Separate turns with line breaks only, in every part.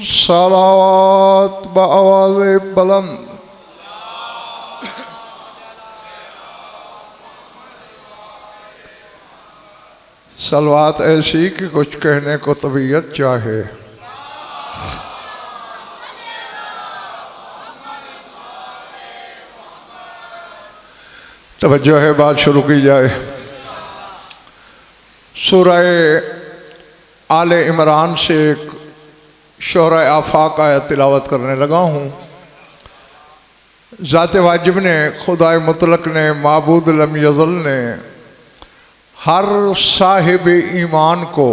सलावत बआवाज़ बुलंद। सलवात ऐसी कि कुछ कहने को तबीयत चाहे। तवज्जो है, बात शुरू की जाए। सूरह आले इमरान से एक शोरा आफाक आयत तिलावत करने लगा हूँ। ज़ात वाजिब ने, खुदाए मुतलक ने, माबूद लम यज़ल ने हर साहिब ईमान को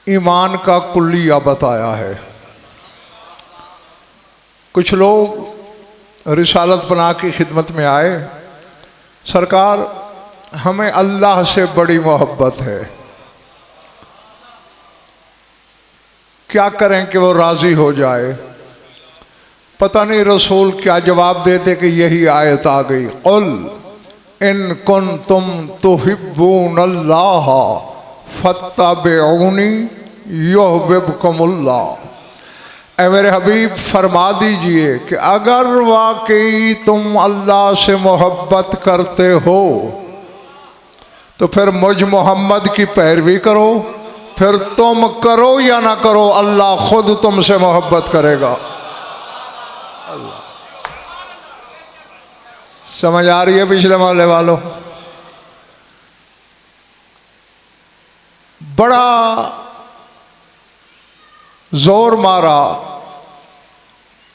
ईमान का कुल्लिया बताया है। कुछ लोग रिसालत पनाह की खिदमत में आए, सरकार हमें अल्लाह से बड़ी मोहब्बत है, क्या करें कि वो राज़ी हो जाए। पता नहीं रसूल क्या जवाब देते कि यही आयत आ गई, क़ुल इन कुन्तुम तुहिब्बूनल्लाह फत्तबिऊनी युहब्बुकुमुल्लाह। ऐ मेरे हबीब फरमा दीजिए कि अगर वाकई तुम अल्लाह से मोहब्बत करते हो तो फिर मुझ मोहम्मद की पैरवी करो, फिर तुम करो या ना करो अल्लाह खुद तुमसे मोहब्बत करेगा। अल्लाह, समझ आ रही है पिछले मोहल्ले वालों? बड़ा जोर मारा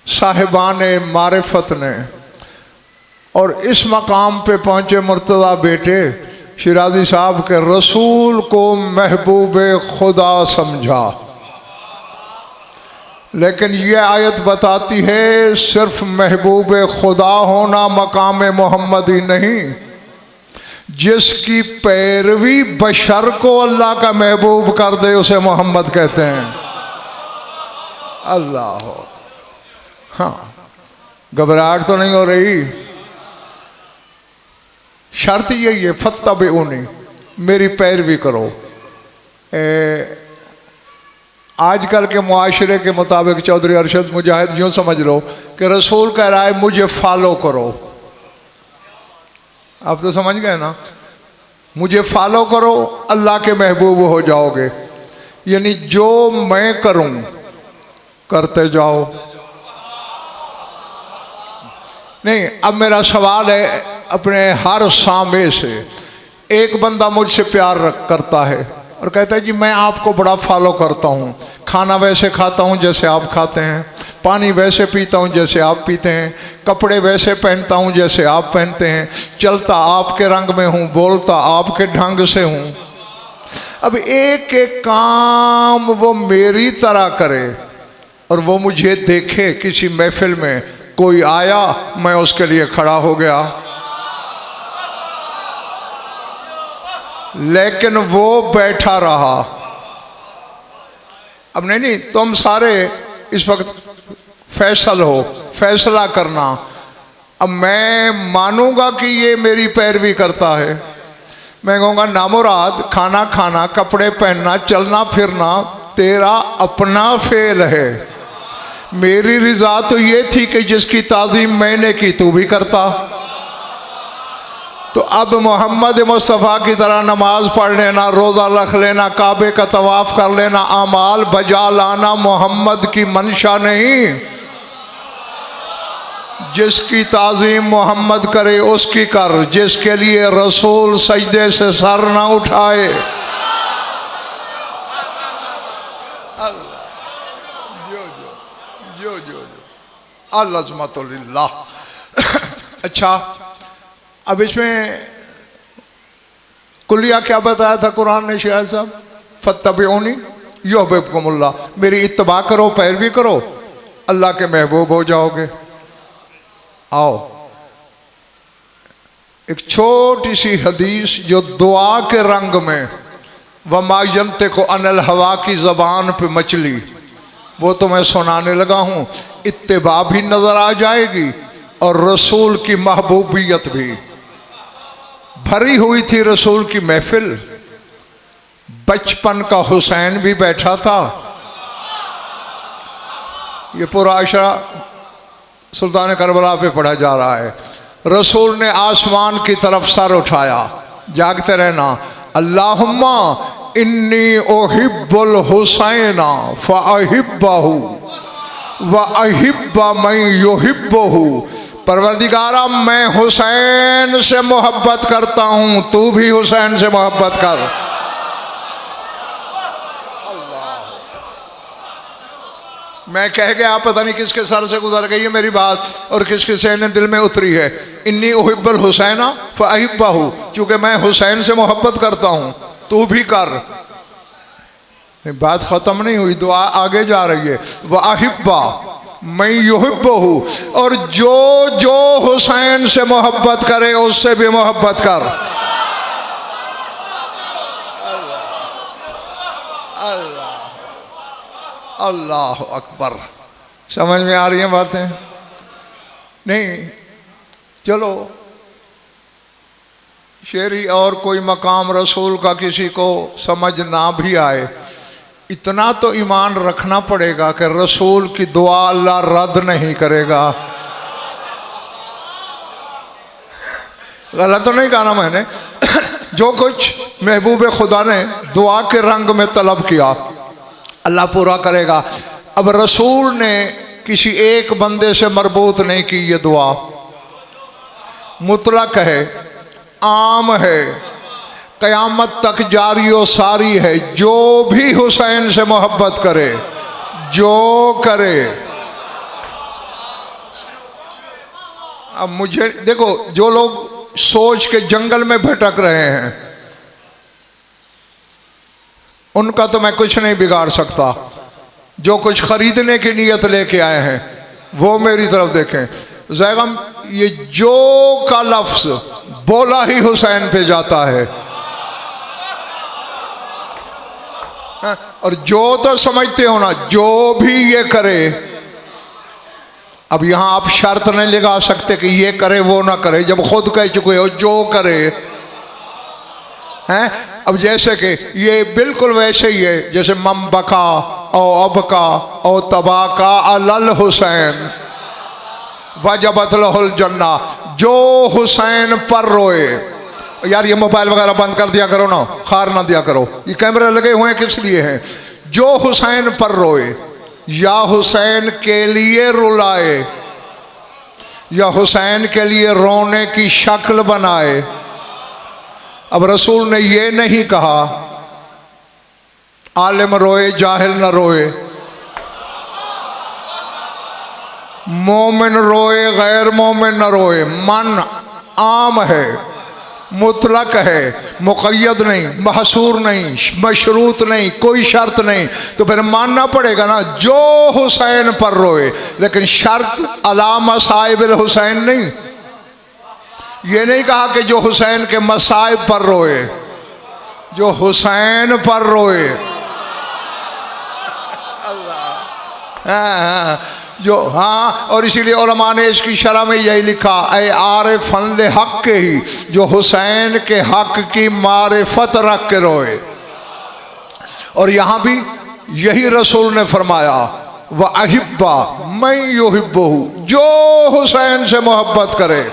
साहिबाने मारिफत ने और इस मकाम पे पहुंचे मुर्तज़ा बेटे शिराजी साहब के रसूल को महबूब खुदा समझा। लेकिन ये आयत बताती है सिर्फ महबूब खुदा होना मकाम मोहम्मद ही नहीं, जिसकी पैरवी बशर को अल्लाह का महबूब कर दे उसे मोहम्मद कहते हैं। अल्लाह हो। हाँ, घबराहट तो नहीं हो रही? शर्त यही है, फत्तबिऊनी, मेरी पैरवी करो। आजकल के मुआशरे के मुताबिक चौधरी अरशद मुजाहिद यूँ समझ लो कि रसूल कह रहा है मुझे फॉलो करो। आप तो समझ गए ना, मुझे फॉलो करो अल्लाह के महबूब हो जाओगे। यानी जो मैं करूं करते जाओ। नहीं, अब मेरा सवाल है अपने हर सामे से, एक बंदा मुझसे प्यार करता है और कहता है जी मैं आपको बड़ा फॉलो करता हूँ, खाना वैसे खाता हूँ जैसे आप खाते हैं, पानी वैसे पीता हूँ जैसे आप पीते हैं, कपड़े वैसे पहनता हूँ जैसे आप पहनते हैं, चलता आपके रंग में हूँ, बोलता आपके ढंग से हूँ। अब एक एक काम वो मेरी तरह करे और वो मुझे देखे। किसी महफिल में कोई आया, मैं उसके लिए खड़ा हो गया, लेकिन वो बैठा रहा। अब नहीं, तुम सारे इस वक्त फैसला करना। अब मैं मानूंगा कि ये मेरी पैरवी करता है, मैं कहूँगा नामुराद खाना खाना, कपड़े पहनना, चलना फिरना तेरा अपना फेल है। मेरी रिजा तो ये थी कि जिसकी ताज़ीम मैंने की तू भी करता। तो अब मोहम्मद मुस्तफ़ा की तरह नमाज पढ़ लेना, रोज़ा रख लेना, काबे का तवाफ़ कर लेना, आमाल बजा लाना मोहम्मद की मंशा नहीं। जिसकी ताज़ीम मोहम्मद करे उसकी कर, जिसके लिए रसूल सजदे से सर ना उठाए। अल्लाह। अच्छा, अब इसमें कुलिया क्या बताया था कुरान ने शायद साहब? फत्तबिऊनी युहब्बुकुमुल्लाह, मेरी इत्तबा करो, पैरवी करो, अल्लाह के महबूब हो जाओगे। आओ एक छोटी सी हदीस जो दुआ के रंग में वमा यंतिकु अनिल हवा की ज़बान पे मछली, वो तो मैं सुनाने लगा हूँ। इत्तिबा भी नज़र आ जाएगी और रसूल की महबूबियत भी। भरी हुई थी रसूल की महफिल, बचपन का हुसैन भी बैठा था। ये पूरा अशरा सुल्तान करबला पे पढ़ा जा रहा है। रसूल ने आसमान की तरफ सर उठाया, जागते रहना, अल्लाहुम्मा इन्नी ओहिब्बुल हुसैना फ़अहिब्बहु व अहिब्बा मन युहिब्बहु। परवरदिगारा मैं हुसैन से मोहब्बत करता हूँ, तू भी हुसैन से मोहब्बत कर। मैं कह गया, पता नहीं किसके सर से गुजर गई है मेरी बात और किसके सहने दिल में उतरी है। इन्नी उहिब्बुल हुसैना फ़अहिब्बहु, चूँकि मैं हुसैन से मोहब्बत करता हूँ, तू भी कर। बात ख़त्म नहीं हुई, दुआ आगे जा रही है। वअहिब्बा मैं युहिब्बहु, और जो जो हुसैन से मोहब्बत करे उससे भी मोहब्बत कर। अल्लाह अल्लाह अकबर। समझ में आ रही हैं बातें? नहीं, चलो शेरी और कोई मकाम रसूल का किसी को समझ ना भी आए, इतना तो ईमान रखना पड़ेगा कि रसूल की दुआ अल्लाह रद्द नहीं करेगा। गलत तो नहीं कहा ना मैंने? जो कुछ महबूब खुदा ने दुआ के रंग में तलब किया अल्लाह पूरा करेगा। अब रसूल ने किसी एक बंदे से मरबूत नहीं की, ये दुआ मुतलक है, आम है, क़यामत तक जारी और सारी है। जो भी हुसैन से मोहब्बत करे, जो करे। अब मुझे देखो, जो लोग सोच के जंगल में भटक रहे हैं उनका तो मैं कुछ नहीं बिगाड़ सकता। जो कुछ खरीदने की नीयत लेके आए हैं वो मेरी तरफ देखें। ज़ैगम, ये जो का लफ्ज़ बोला ही हुसैन पे जाता है, और जो तो समझते हो ना, जो भी ये करे। अब यहाँ आप शर्त नहीं लगा सकते कि ये करे वो ना करे, जब खुद कह चुके हो जो करे हैं। अब जैसे कि ये बिल्कुल वैसे ही है जैसे मम बका और अबका और तबाका अलल हुसैन वजबत लहुल जन्ना। जो हुसैन पर रोए। यार ये मोबाइल वगैरह बंद कर दिया करो ना, खार ना दिया करो, ये कैमरे लगे हुए हैं किस लिए हैं? जो हुसैन पर रोए या हुसैन के लिए रुलाए या हुसैन के लिए रोने की शक्ल बनाए। अब रसूल ने ये नहीं कहा आलिम रोए जाहिल न रोए, मोमिन रोए गैर मोमिन न रोए। मन आम है, मुतलक है, मुक़य्यद नहीं, महसूर नहीं, मशरूत नहीं, कोई शर्त नहीं। तो फिर मानना पड़ेगा ना जो हुसैन पर रोए, लेकिन शर्त अला मसाइबिल हुसैन नहीं। ये नहीं कहा कि जो हुसैन के मसाइब पर रोए, जो हुसैन पर रोए। अल्लाह जो हाँ, और इसीलिए उलमा ने इसकी शरह में यही लिखा, ऐ आरिफन ले हक के ही, जो हुसैन के हक की मारिफत रख के रोए। और यहाँ भी यही रसूल ने फरमाया, व अहिब्बा मैं युहिब्बहु, जो हुसैन से मोहब्बत करे।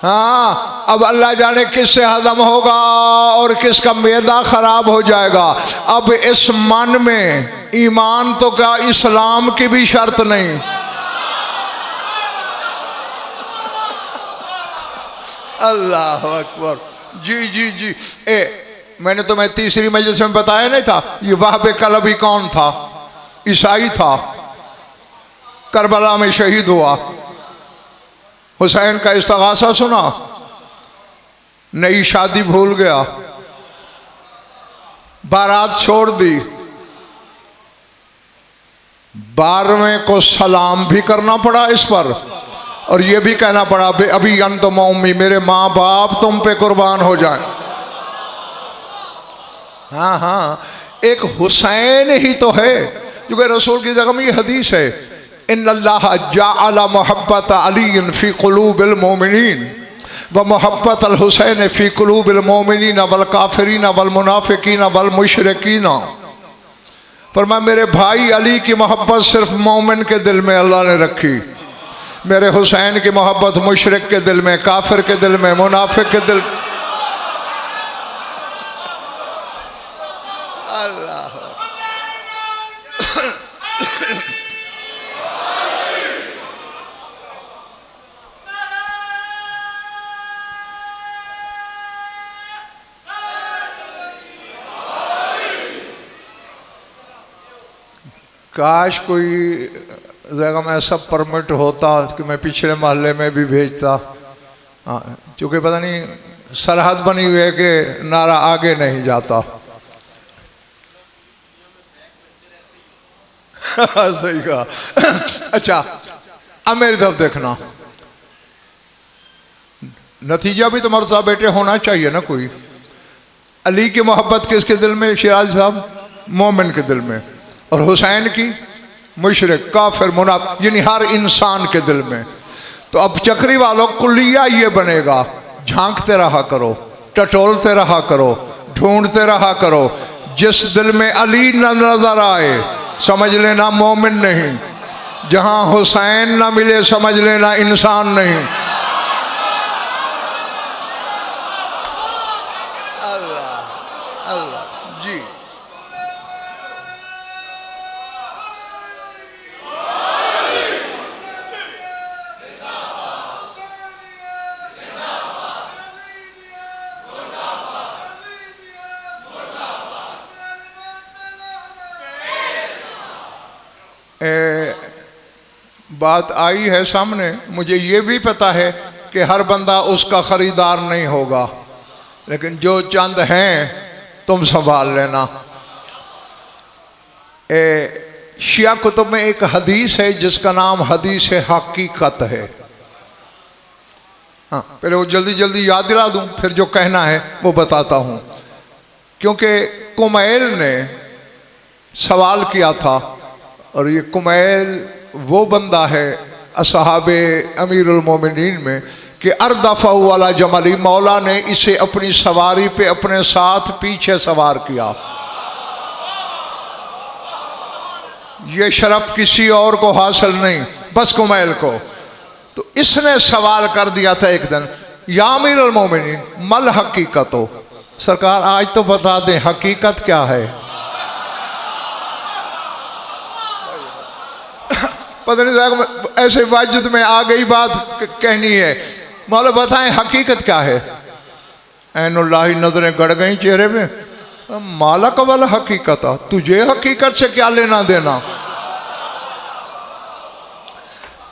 हाँ, अब अल्लाह जाने किससे हजम होगा और किसका मैदा खराब हो जाएगा। अब इस मन में ईमान तो क्या इस्लाम की भी शर्त नहीं। अल्लाह अकबर। जी जी जी। मैंने तुम्हें तीसरी मजलिस में बताया नहीं था, ये वहाब कलबी कौन था? ईसाई था, करबला में शहीद हुआ। हुसैन का इस्तगासा सुना, नई शादी भूल गया, बारात छोड़ दी, 12वें को सलाम भी करना पड़ा इस पर, और ये भी कहना पड़ा अभी अंत मौमी, मेरे माँ बाप तुम पे कुर्बान हो जाए। हाँ हाँ, एक हुसैन ही तो है, जो कि रसूल की जगह में ये हदीस है, इन्नल्लाह जअल मोहब्बत अली फी कुलूबिल मोमिनीन व मोहब्बत अल हुसैन फी कुलूबिल मोमिनीन वल काफिरीन वल मुनाफिकीन वल मुशरिकीन। फरमाया मेरे भाई अली की मोहब्बत सिर्फ मोमिन के दिल में अल्लाह ने रखी, मेरे हुसैन की मोहब्बत मुशरिक के दिल में, काफिर के दिल में, मुनाफिक के दिल। अल्लाह काश कोई जगह में ऐसा परमिट होता कि मैं पिछले मोहल्ले में भी भेजता। हाँ, क्योंकि पता नहीं सरहद बनी हुई है कि नारा आगे नहीं जाता। सही कहा। अच्छा, अब मेरी तरफ देखना, नतीजा भी तो मर्द साहब बेटे होना चाहिए ना। कोई अली की मोहब्बत किसके दिल में शिराज साहब? मोमिन के दिल में। और हुसैन की मुशरिक, काफिर, मुनाफिक, यानी हर इंसान के दिल में। तो अब चक्री वालों कुलिया ये बनेगा, झांकते रहा करो, टटोलते रहा करो, ढूंढते रहा करो। जिस दिल में अली न नजर आए समझ लेना मोमिन नहीं, जहां हुसैन न मिले समझ लेना इंसान नहीं। अल्लाह अल्लाह जी। बात आई है सामने, मुझे ये भी पता है कि हर बंदा उसका ख़रीदार नहीं होगा, लेकिन जो चंद हैं तुम संभाल लेना। शिया कुतुब में एक हदीस है जिसका नाम हदीस हकीकत है। हाँ, पहले वो जल्दी जल्दी याद दिला दूं, फिर जो कहना है वो बताता हूँ। क्योंकि कुमैल ने सवाल किया था, और ये कुमैल वो बंदा है असहाबे अमीरुल मोमिनीन में कि अर्दफ़ा वाला जमली, मौला ने इसे अपनी सवारी पे अपने साथ पीछे सवार किया। ये शरफ किसी और को हासिल नहीं, बस कुमैल को। तो इसने सवाल कर दिया था एक दिन, या अमीरुल मोमिनीन मल हकीकत हो, सरकार आज तो बता दें हकीकत क्या है। पता नहीं ऐसे वाजिद में आ गई बात कहनी है, मौला बताएं हकीकत क्या है। ऐनुल्लाही नजरें गड़ गई चेहरे में, माला कवल हकीकत, तुझे हकीकत से क्या लेना देना।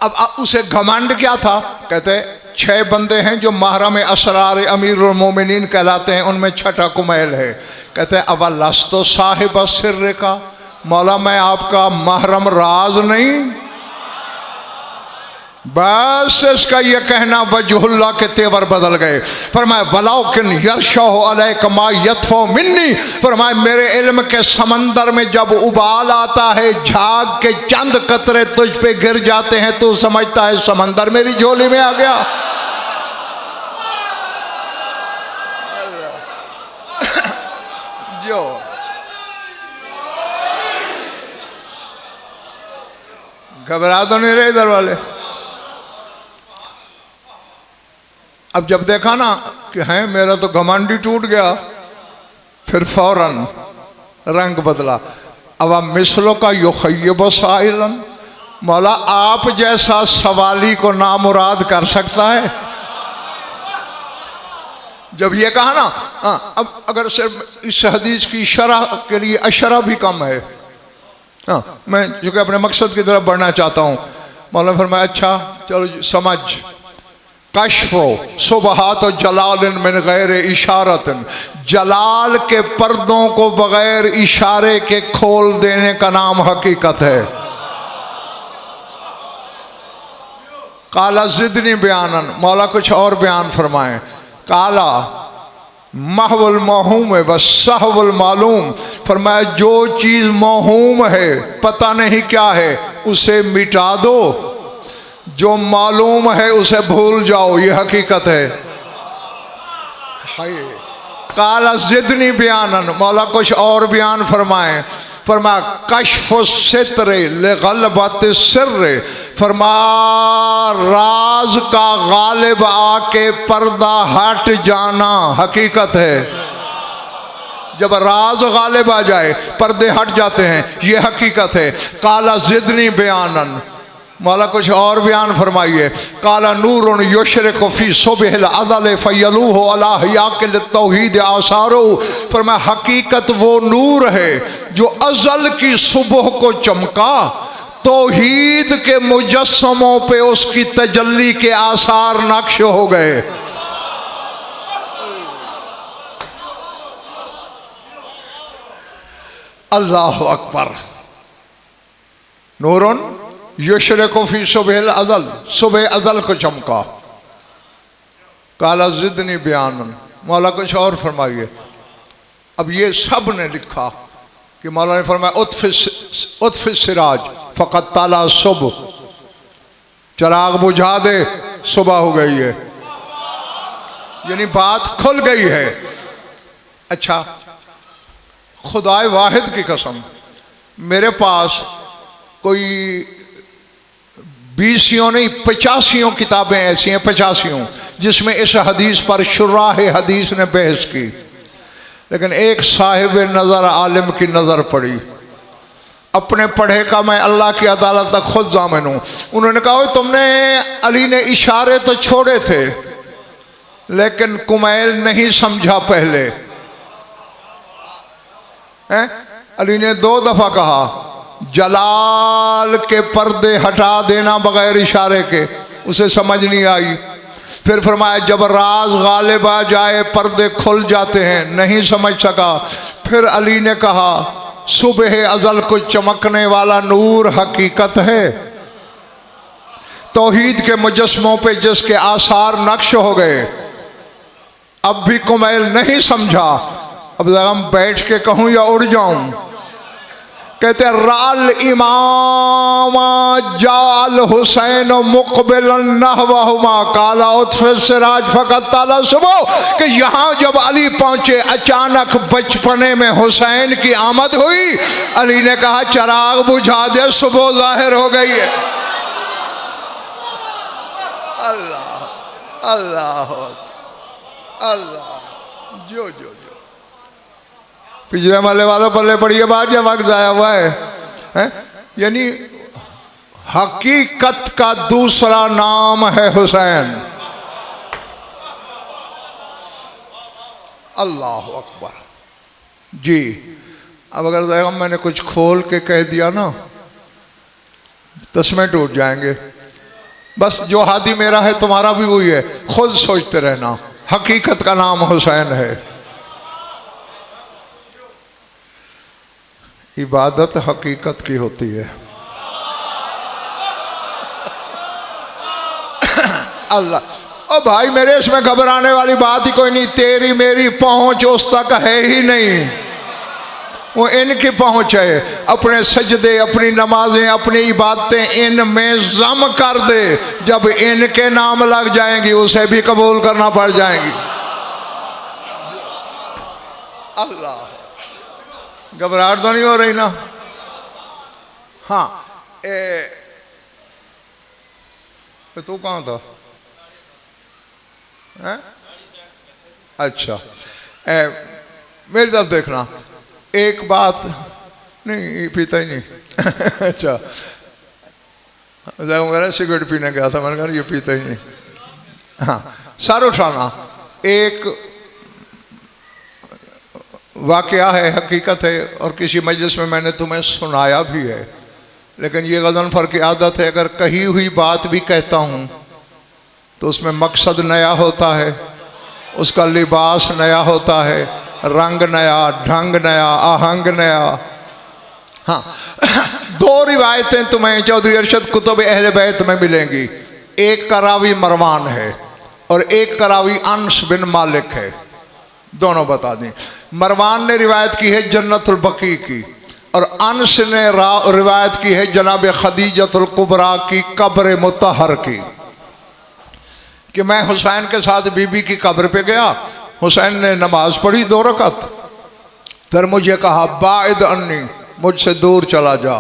अब उसे घमंड क्या था? कहते 6 बंदे हैं जो महरम असरार अमीरुल मोमिनीन कहलाते हैं, उनमें छठा कुमैल है। कहते अवल लस्तो साहिब सिर्र का, मौला मैं आपका महरम राज नहीं। बस इसका यह कहना वजहुल्लाह के तेवर बदल गए। फरमाया वलाकिन यरशहु अलैका मा यतफु मिन्नी, फरमाया मेरे इल्म के समंदर में जब उबाल आता है, झाग के चंद कतरे तुझ पे गिर जाते हैं, तो समझता है समंदर मेरी झोली में आ गया। जो घबरा तो नहीं रहे इधर वाले। अब जब देखा ना कि हैं मेरा तो घमंडी टूट गया, फिर फौरन रंग बदला। अब मिसलों का युखय्यब साइलन, मौला आप जैसा सवाली को नामुराद कर सकता है। जब ये कहा ना, हाँ, अब अगर सिर्फ इस हदीस की शरह के लिए अशरा भी कम है। हाँ, मैं जो कि अपने मकसद की तरफ बढ़ना चाहता हूँ। मौलाना फरमाया अच्छा चलो समझ, कश्फो सुबहात जलाल मिन गैर इशारतन, जलाल के पर्दों को बगैर इशारे के खोल देने का नाम हकीकत है। काला जिदनी बयानन, मौला कुछ और बयान फरमाए। काला महवुल मौहूम है बस सहवुल मालूम। फरमाया जो चीज़ मौहूम है, पता नहीं क्या है, उसे मिटा दो, जो मालूम है उसे भूल जाओ, ये हकीकत है। काला जिदनी बयानन, मौला कुछ और बयान फरमाए। फरमा कश्फ सित्र लगलबत सिर्र, फरमा राज का गालिब आके पर्दा हट जाना हकीकत है। जब राज गालिब आ जाए पर्दे हट जाते हैं, ये हकीकत है। काला जिदनी बयानन, मौला कुछ और बयान फरमाइए। काला नूरुन युशरिकु फी सुबहिल अदल फयलूहु अला हियाकिल तौहीद आसारो, फरमाया हकीकत वो नूर है जो अजल की सुबह को चमका, तौहीद के मुजस्समों पे उसकी तजल्ली के आसार नक्श हो गए। अल्लाह अकबर। नूरुन युशरिकु फी सुबहिल अदल, सुबह अदल को चमका। काला जिदनी बयानन, मौला कुछ और फरमाइए। अब ये सब ने लिखा कि मौला ने फरमाया उतफिस सिराज फ़क़त ताला सुबह, चराग बुझा दे सुबह हो गई है, यानी बात खुल गई है। अच्छा, खुदाए वाहिद की कसम, मेरे पास कोई 20 नहीं 85 किताबें ऐसी हैं, 85, जिसमें इस हदीस पर शुराह हदीस ने बहस की, लेकिन एक साहिब नज़र आलिम की नज़र पड़ी। अपने पढ़े का मैं अल्लाह की अदालत तक खुद जामिन हूँ। उन्होंने कहा तुमने अली ने इशारे तो छोड़े थे, लेकिन कुमैल नहीं समझा पहले। अली ने 2 दफ़ा कहा जलाल के पर्दे हटा देना बगैर इशारे के, उसे समझ नहीं आई। फिर फरमाया जब राज गालिब आ जाए पर्दे खुल जाते हैं, नहीं समझ सका। फिर अली ने कहा सुबह अजल को चमकने वाला नूर हकीकत है, तौहीद के मुजस्मों पे जिसके आसार नक्श हो गए। अब भी कुमैल नहीं समझा। अब हम बैठ के कहूँ या उड़ जाऊं? कहते राल इमाम जाल हुसैन मुकबिलन नहवहुमा काला उतफिस सिराज फ़क़त ताला सुबह, कि यहाँ जब अली पहुँचे अचानक बचपने में हुसैन की आमद हुई। अली ने कहा चराग बुझा दे, सुबह जाहिर हो गई है। अल्लाह अल्लाह अल्लाह। जो जो जो पिछले मरले वालों पल्ले पड़िए बात, जब वक्त आया हुआ है? यानी हकीकत का दूसरा नाम है हुसैन। अल्लाह अकबर जी। अब अगर मैंने कुछ खोल के कह दिया ना, तस्मे टूट जाएंगे। बस जो हादी मेरा है तुम्हारा भी वही है, खुद सोचते रहना। हकीकत का नाम हुसैन है। इबादत हकीकत की होती है। अल्लाह। ओ भाई मेरे, इसमें घबराने वाली बात ही कोई नहीं। तेरी मेरी पहुंच उस तक है ही नहीं, वो इनकी पहुंच है। अपने सजदे, अपनी नमाजें, अपनी इबादतें इनमें जम कर दे। जब इनके नाम लग जाएंगी उसे भी कबूल करना पड़ जाएंगी। अल्लाह। घबराहट तो नहीं हो रही ना? हाँ। तू कहाँ था? अच्छा, मेरी तरफ देखना। एक बात नहीं, पीता ही नहीं। अच्छा, मेरा सिगरेट पीने गया था, मैंने कहा ये पीता ही नहीं। हाँ, सारोशाना एक वाक़या है, हकीकत है, और किसी मजलिस में मैंने तुम्हें सुनाया भी है। लेकिन ये गज़नफ़र की आदत है, अगर कही हुई बात भी कहता हूँ तो उसमें मकसद नया होता है, उसका लिबास नया होता है, रंग नया, ढंग नया, आहंग नया। हाँ, 2 रिवायतें तुम्हें चौधरी अरशद कुतुब अहले बैत में मिलेंगी। एक का रावी मरवान है और एक का रावी अनस बिन मालिक है। दोनों बता दें। मरवान ने रिवायत की है जन्नतुल बकी की, और अनस ने रिवायत की है जनाब खदीजतुल कुबरा की कब्र मुतहर की, कि मैं हुसैन के साथ बीबी की कब्र पे गया। हुसैन ने नमाज पढ़ी 2 रकात, फिर मुझे कहा बाइद अन्नी, मुझसे दूर चला जा।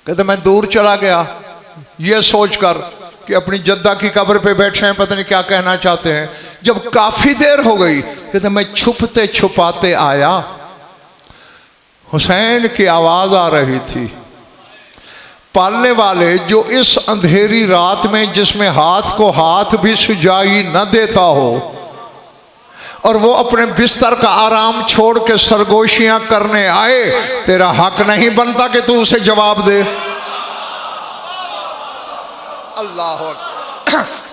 कहते मैं दूर चला गया ये सोचकर कि अपनी जद्दा की कब्र पे बैठे हैं, पता नहीं क्या कहना चाहते हैं। जब काफी देर हो गई, कहते मैं छुपते छुपाते आया, हुसैन की आवाज आ रही थी। पालने वाले जो इस अंधेरी रात में जिसमें हाथ को हाथ भी सुजाई न देता हो, और वो अपने बिस्तर का आराम छोड़ के सरगोशियां करने आए, तेरा हक नहीं बनता कि तू उसे जवाब दे। अल्लाह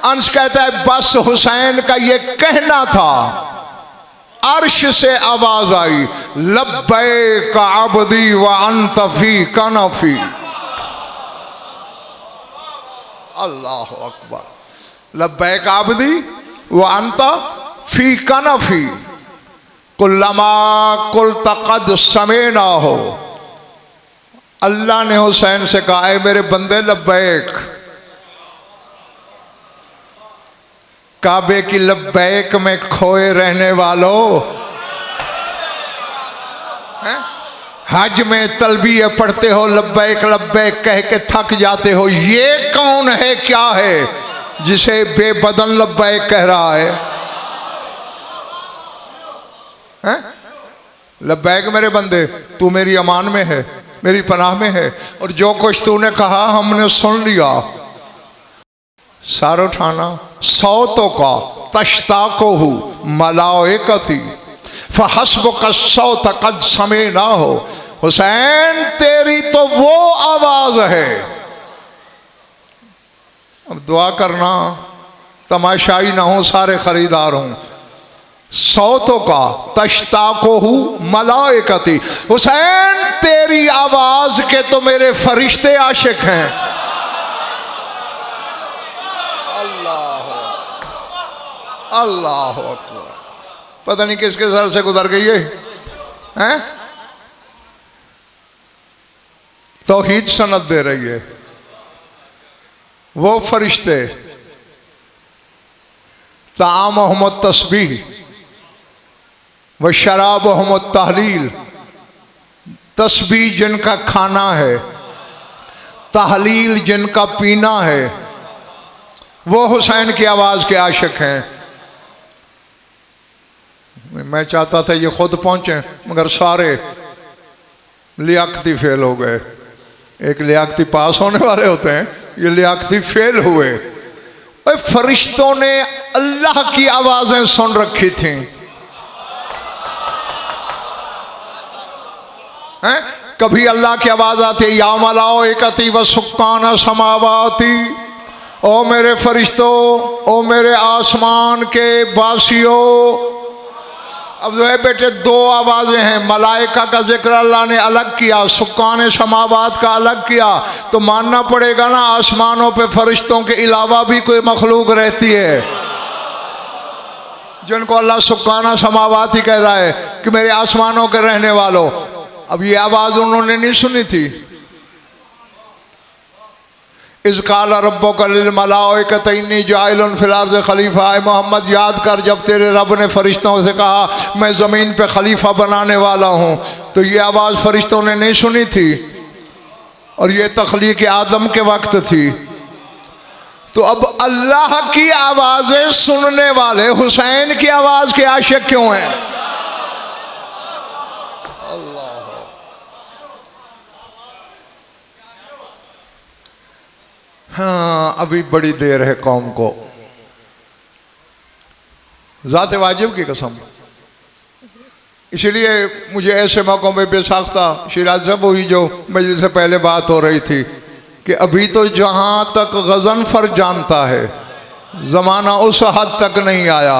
अंश कहता है बस हुसैन का ये कहना था, अर्श से आवाज आई लब्बैक अब्दी व अंत फी कनफी। अल्लाह अकबर। लब्बैक अब्दी व अंत फी कनफी कुल्लमा कुल तकद समेना हो। अल्लाह ने हुसैन से कहा है मेरे बंदे लब्बैक, काबे की लब्बैक में खोए रहने वालों, हज में तलबिये पढ़ते हो लब्बैक लब्बैक कह के थक जाते हो, ये कौन है क्या है जिसे बेबदन लब्बैक कह रहा है? लब्बैक मेरे बंदे, तू मेरी अमान में है, मेरी पनाह में है, और जो कुछ तूने कहा हमने सुन लिया। सारो ठाना सौतों का तश्ता को हूँ मलाइकती फहस्ब का सौत कद समय ना हो। हुसैन तेरी तो वो आवाज है, अब दुआ करना तमाशाई ना हो, सारे खरीदार हों। सौतों का तश्ता को हूँ मलाइकती, हुसैन तेरी आवाज के तो मेरे फरिश्ते आशिक हैं। अल्लाह अकबर। पता नहीं किसके सर से गुजर गई है, हैं? तौहीद सनद दे रही है। वो फरिश्ते ताम अहमद तस्बीह व शराब अहमद तहलील, तस्बीह जिनका खाना है, तहलील जिनका पीना है, वो हुसैन की आवाज के आशिक हैं। मैं चाहता था ये खुद पहुंचे, मगर सारे लियाकती फेल हो गए। एक लियाकती पास होने वाले होते हैं, ये लियाकती फेल हुए। और फरिश्तों ने अल्लाह की आवाजें सुन रखी थी, हैं? कभी अल्लाह की आवाज आती या मलाइकती व सुक्कान समावाती, ओ मेरे फरिश्तों, ओ मेरे आसमान के बासियों। अब जो है बेटे दो आवाजें हैं, मलाइका का जिक्र अल्लाह ने अलग किया, सुक्कान समावात का अलग किया, तो मानना पड़ेगा ना आसमानों पे फरिश्तों के अलावा भी कोई मखलूक रहती है जिनको अल्लाह सुक्कान समावात ही कह रहा है कि मेरे आसमानों के रहने वालों। अब ये आवाज उन्होंने नहीं सुनी थी। इज़काल रब्बुका लिल मलाइकति इन्नी जाइलुन फिल अर्ज़ि खलीफा। मोहम्मद याद कर जब तेरे रब ने फरिश्तों से कहा मैं ज़मीन पे खलीफा बनाने वाला हूँ, तो ये आवाज़ फरिश्तों ने नहीं सुनी थी, और ये तख्लीक़ आदम के वक्त थी। तो अब अल्लाह की आवाज़ें सुनने वाले हुसैन की आवाज़ के आशिक क्यों हैं? हाँ, अभी बड़ी देर है कौम को। ज़ात वाजिब की कसम, इसलिए मुझे ऐसे मौक़ों में बेसाख्ता शिराज साहब हुई जो मजलिस से पहले बात हो रही थी कि अभी तो जहाँ तक गज़नफ़र जानता है, ज़माना उस हद तक नहीं आया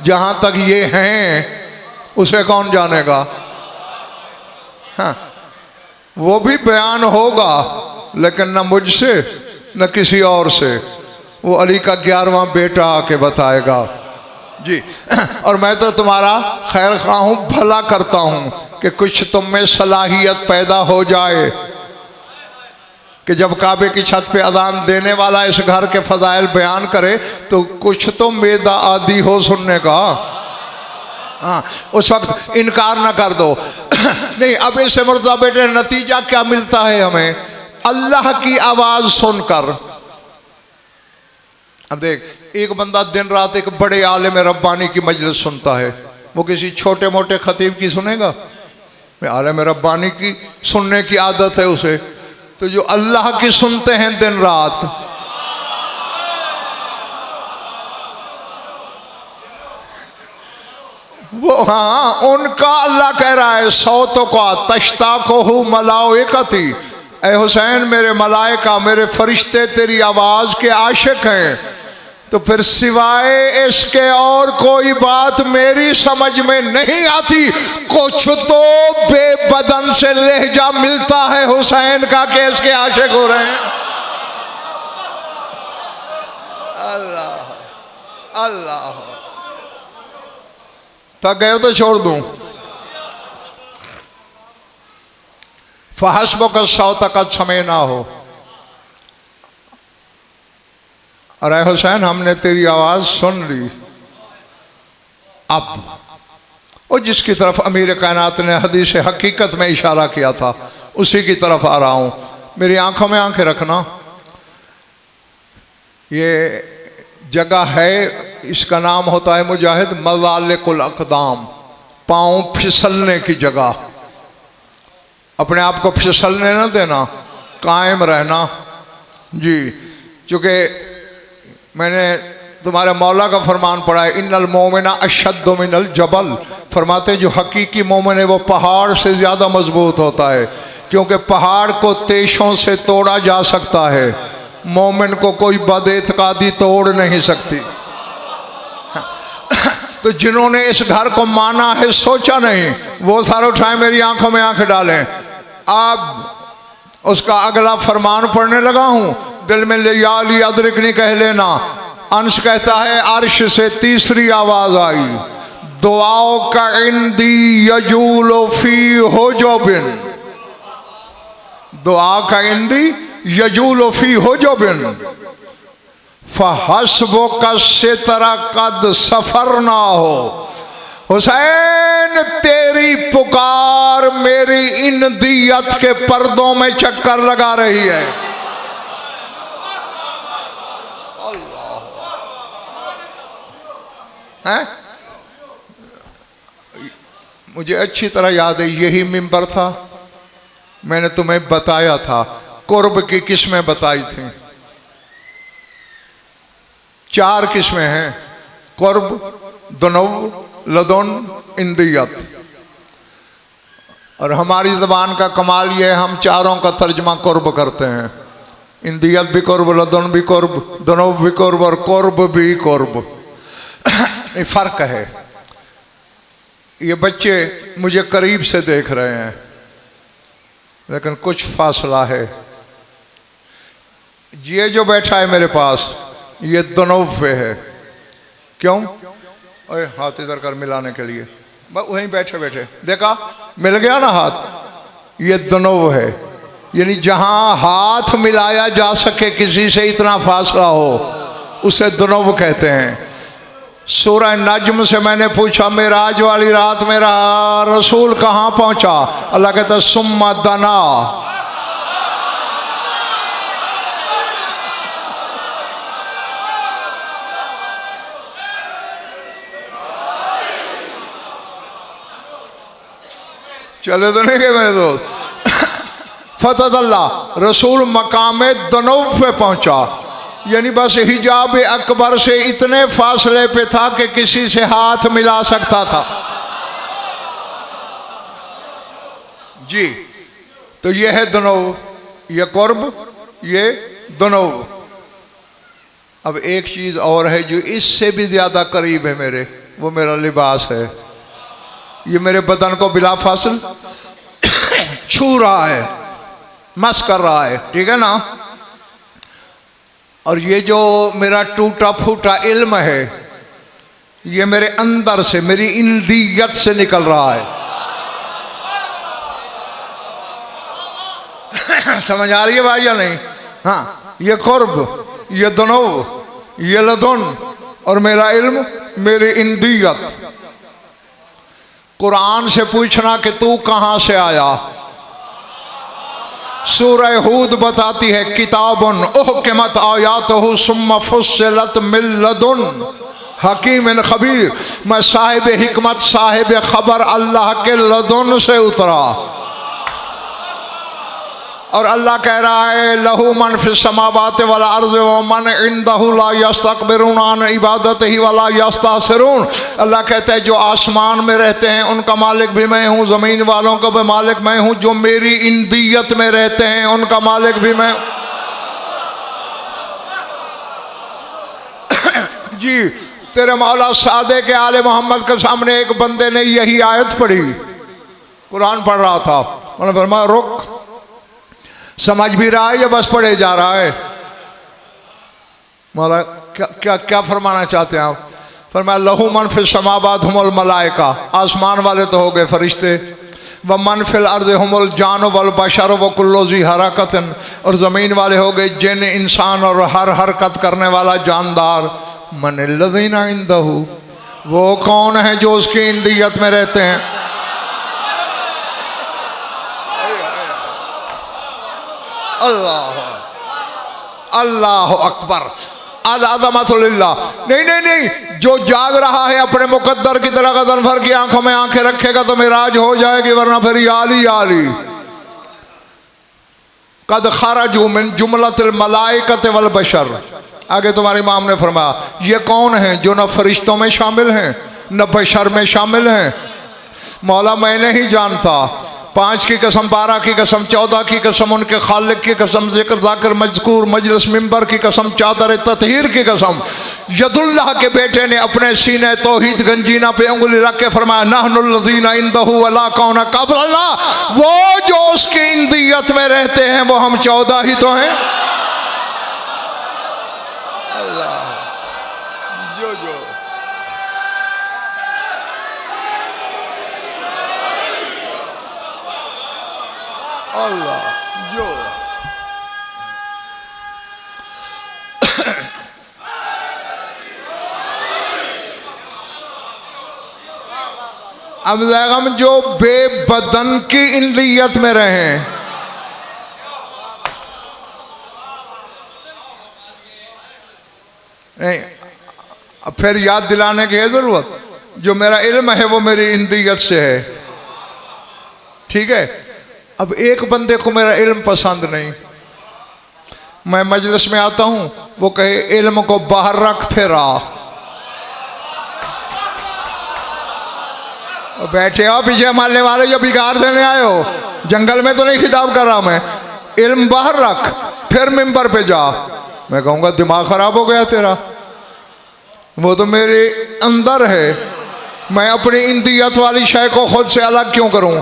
जहाँ तक ये हैं उसे कौन जानेगा। हाँ, वो भी बयान होगा लेकिन न मुझसे न किसी और से, वो अली का 11वां बेटा आके बताएगा जी। और मैं तो तुम्हारा खैर खा हूँ, भला करता हूँ कि कुछ तुम में सलाहियत पैदा हो जाए कि जब काबे की छत पे अजान देने वाला इस घर के फजाइल बयान करे तो कुछ तो मेदा आदि हो सुनने का। हाँ, उस वक्त इनकार ना कर दो। नहीं, अब इससे मुर्दा बेटे नतीजा क्या मिलता है हमें? अल्लाह की आवाज सुनकर। अब देख, एक बंदा दिन रात एक बड़े आलिम रब्बानी की मजलिस सुनता है, वो किसी छोटे मोटे खतीब की सुनेगा? आलिम रब्बानी की सुनने की आदत है उसे। तो जो अल्लाह की सुनते हैं दिन रात, वो हाँ, उनका अल्लाह कह रहा है सौतों का तश्ता को हूँ मलाइकती, ऐ हुसैन मेरे मलाइका मेरे फरिश्ते तेरी आवाज के आशिक हैं। तो फिर सिवाय इसके और कोई बात मेरी समझ में नहीं आती। कुछ तो बेबदन से लहजा मिलता है हुसैन का कि इसके आशिक हो रहे हैं। अल्लाह अल्लाह, थक गए तो छोड़ दूं। फहस्बो का सौता का समय ना हो। अरे हुसैन, हमने तेरी आवाज सुन ली। अब वो जिसकी तरफ अमीर कायनात ने हदीस हकीकत में इशारा किया था उसी की तरफ आ रहा हूं। मेरी आंखों में आंखें रखना। ये जगह है, इसका नाम होता है मुजाहिद मज़ालिकुल अक़दाम, पाँव फिसलने की जगह। अपने आप को फिसलने न देना, कायम रहना जी। चूँकि मैंने तुम्हारे मौला का फरमान पढ़ा है, इन्नल मोमिना अशद्दु मिनल जबल। फरमाते जो हकीकी मोमिन है वो पहाड़ से ज़्यादा मजबूत होता है, क्योंकि पहाड़ को तेशों से तोड़ा जा सकता है, मोमिन को कोई बदएतकादी तोड़ नहीं सकती। तो जिन्होंने इस घर को माना है, सोचा नहीं, वो सारे उठाए मेरी आंखों में आंखें डालें। अब उसका अगला फरमान पढ़ने लगा हूं, दिल में ले याली अदरिकनी कह लेना। अंश कहता है अर्श से तीसरी आवाज आई, दुआओं का इंदी यजूलो फी हो जो बिन, दुआ का इंदी यजूलो फी हो जो बिन, फहस्बो का सितरा कद सफर ना हो। हुसैन तेरी पुकार मेरी इन दियत के पर्दों में चक्कर लगा रही है। हैं? मुझे अच्छी तरह याद है, यही मिंबर था, मैंने तुम्हें बताया था कुर्ब की किस्में बताई थी। 4 किस्में हैं, कुर्ब, दुनव, लदुन, इंदियत। और हमारी ज़बान का कमाल ये है, हम चारों का तर्जमा कुर्ब करते हैं। इंदियत भी कुर्ब, लदुन भी कुर्ब, दुनव भी कुर्ब और कुर्ब भी कुर्ब। ये फ़र्क है। ये बच्चे मुझे करीब से देख रहे हैं, लेकिन कुछ फासला है। ये जो बैठा है मेरे पास, ये दुनव पे है। क्यों? ओए हाथ इधर कर मिलाने के लिए, वहीं बैठे बैठे देखा, मिल गया ना हाथ। ये दुनव है, यानी जहां हाथ मिलाया जा सके किसी से, इतना फासला हो, उसे दुनव कहते हैं। सूरह नज्म से मैंने पूछा, मेराज वाली रात मेरा रसूल कहाँ पहुंचा? अल्लाह कहता सुम्मा दना, चले तो नहीं गए मेरे दोस्त। फतह रसूल मकाम दनौफ पे पहुंचा, यानी बस हिजाब अकबर से इतने फासले पे था कि किसी से हाथ मिला सकता था जी। तो ये है दुनौ, ये कुर्ब, ये दुनौ। अब एक चीज और है जो इससे भी ज्यादा करीब है मेरे, वो मेरा लिबास है। ये मेरे बदन को बिला फासिल छू रहा है, मस कर रहा है, ठीक है ना। और ये जो मेरा टूटा फूटा इल्म है ये मेरे अंदर से, मेरी इंदियत से निकल रहा है। समझ आ रही है भाई या नहीं? हाँ, ये कुर्ब, ये दुनूव, ये लदुन और मेरा इल्म, मेरी इंदियत। कुरान से पूछना कि तू कहां से आया। सूरह हूद बताती है किताबुन उहकिमत आयातुहु सुम्मा फुस्सिलत मिन लदुन हकीम खबीर। मैं साहिब हिकमत, साहिब खबर अल्लाह के लदुन से उतरा। और अल्लाह कह रहा है लहू मन फिस समावाति वल अर्ज़ व मन इंदहु ला यस्तकबिरून अन इबादतिही व ला यस्तहसिरून। अल्लाह कहता है जो आसमान में रहते हैं उनका मालिक भी मैं हूँ, ज़मीन वालों का भी मालिक मैं हूँ, जो मेरी इंदियत में रहते हैं उनका मालिक भी मैं। जी, तेरे मौला सादे के आले मोहम्मद के सामने एक बंदे ने यही आयत पढ़ी, कुरान पढ़ रहा था। उन्होंने फरमाया रुक, समझ भी रहा है या बस पढ़े जा रहा है? मौला क्या क्या क्या फरमाना चाहते हैं आप? फरमाया लहू मन फिल समावात हुमुल मलाइका, आसमान वाले तो हो गए फरिश्ते, व मन फिल अर्ज़ हुमुल जान वल बशर व कुल्लु ज़ी हरकतन, और ज़मीन वाले हो गए जिन, इंसान और हर हरकत करने वाला जानदार। मन लज़ीना इंदहु, वो कौन है जो उसकी इंदियत में रहते हैं। अल्लाह अल्लाह अकबर, अज़मतुल्लाह। नहीं नहीं नहीं, जो जाग रहा है अपने मुकद्दर की तरह गदन भर की आंखों में आंखें रखेगा तो मेराज हो जाएगी, वरना फिर आली आली कद खरजू मिन जुमलतिल मलाइकति वल बशर। आगे तुम्हारे इमाम ने फरमाया ये कौन है जो न फरिश्तों में शामिल हैं न बशर में शामिल हैं। मौला मैं नहीं जानता, 5 की कसम, 12 की कसम, 14 की कसम, उनके खालिक की कसम, जिक्र जाकर मजकूर मजलिस मिंबर की कसम, चादर ततहीर की कसम। यदुल्लाह के बेटे ने अपने सीने तौहीद गंजीना पे उंगली रख के फरमाया नहनुल लज़ीना इंदहु वला कौन क़ब्लना, वो जो उसकी इंदियत में रहते हैं वो हम 14 ही तो हैं। अल्लाह जो जो अल्लाह जो अब हम जो बेबदन की इंदियत में रहे, नहीं अब फिर याद दिलाने की है जरूरत, जो मेरा इल्म है वो मेरी इंदियत से है। ठीक है, अब एक बंदे को मेरा इल्म पसंद नहीं, मैं मजलिस में आता हूं, वो कहे इल्म को बाहर रख फिर आ। बैठे हो पीछे मारने वाले जो बिगाड़ देने आए हो, जंगल में तो नहीं खिताब कर रहा मैं, इल्म बाहर रख फिर मिंबर पे जा। मैं कहूँगा दिमाग खराब हो गया तेरा, वो तो मेरे अंदर है, मैं अपनी इंदियत वाली शय को खुद से अलग क्यों करूं?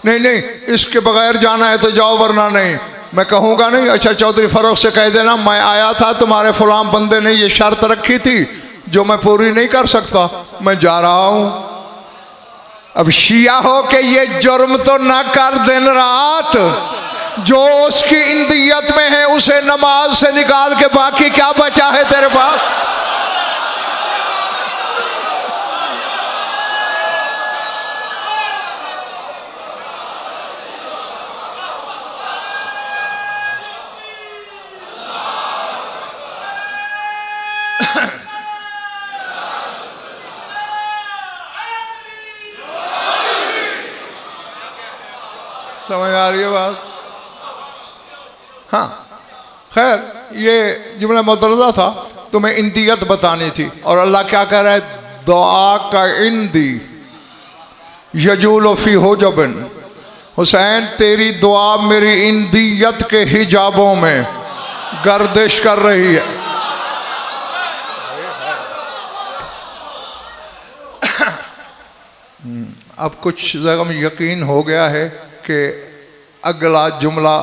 नहीं नहीं, इसके बगैर जाना है तो जाओ वरना नहीं। मैं कहूँगा नहीं, अच्छा चौधरी फरोख से कह देना मैं आया था, तुम्हारे फलां बंदे ने ये शर्त रखी थी जो मैं पूरी नहीं कर सकता, मैं जा रहा हूँ। अब शिया हो के ये जुर्म तो ना कर दिन रात, जो उसकी इंदियत में है उसे नमाज से निकाल के बाकी क्या बचा है तेरे पास? समझ आ रही है बात? हाँ खैर, ये जुमला मुतरज़ा था, तुम्हें इंदियत बतानी थी। और अल्लाह क्या कह रहा है, दुआ का इंदी यजूल फी हुजबिन, हुसैन तेरी दुआ मेरी इंदियत के हिजाबों में गर्दिश कर रही है। अब कुछ जगह में यकीन हो गया है कि अगला जुमला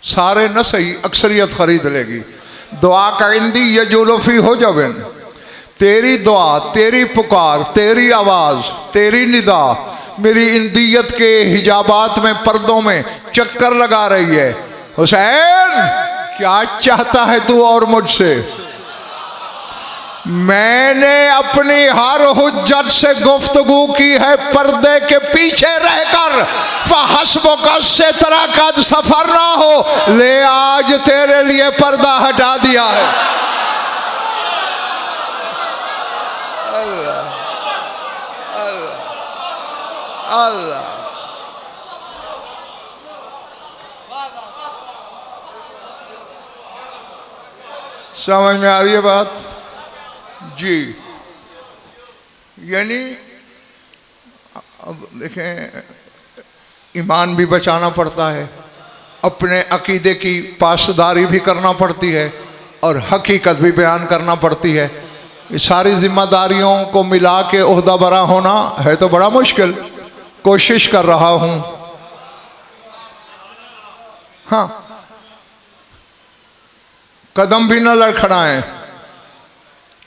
सारे न सही अक्सरियत खरीद लेगी। दुआ का इंदी यजुलफी हो जावेन। तेरी दुआ, तेरी पुकार, तेरी आवाज़, तेरी निदा मेरी इंदियत के हिजाबात में, पर्दों में चक्कर लगा रही है। हुसैन क्या चाहता है तू और मुझसे? मैंने अपनी हर हुज्जत से गुफ्तगू की है पर्दे के पीछे रहकर। फहस्बुका सितरा कद सफर ना हो, ले आज तेरे लिए पर्दा हटा दिया है। अल्लाह अल्लाह अल्लाह। समझ में आ रही है बात जी? यानी अब देखें, ईमान भी बचाना पड़ता है, अपने अकीदे की पासदारी भी करना पड़ती है और हकीकत भी बयान करना पड़ती है। ये सारी जिम्मेदारियों को मिला के ओहदा बरा होना है तो बड़ा मुश्किल। कोशिश कर रहा हूँ। हाँ, कदम भी न लड़खड़ाएं,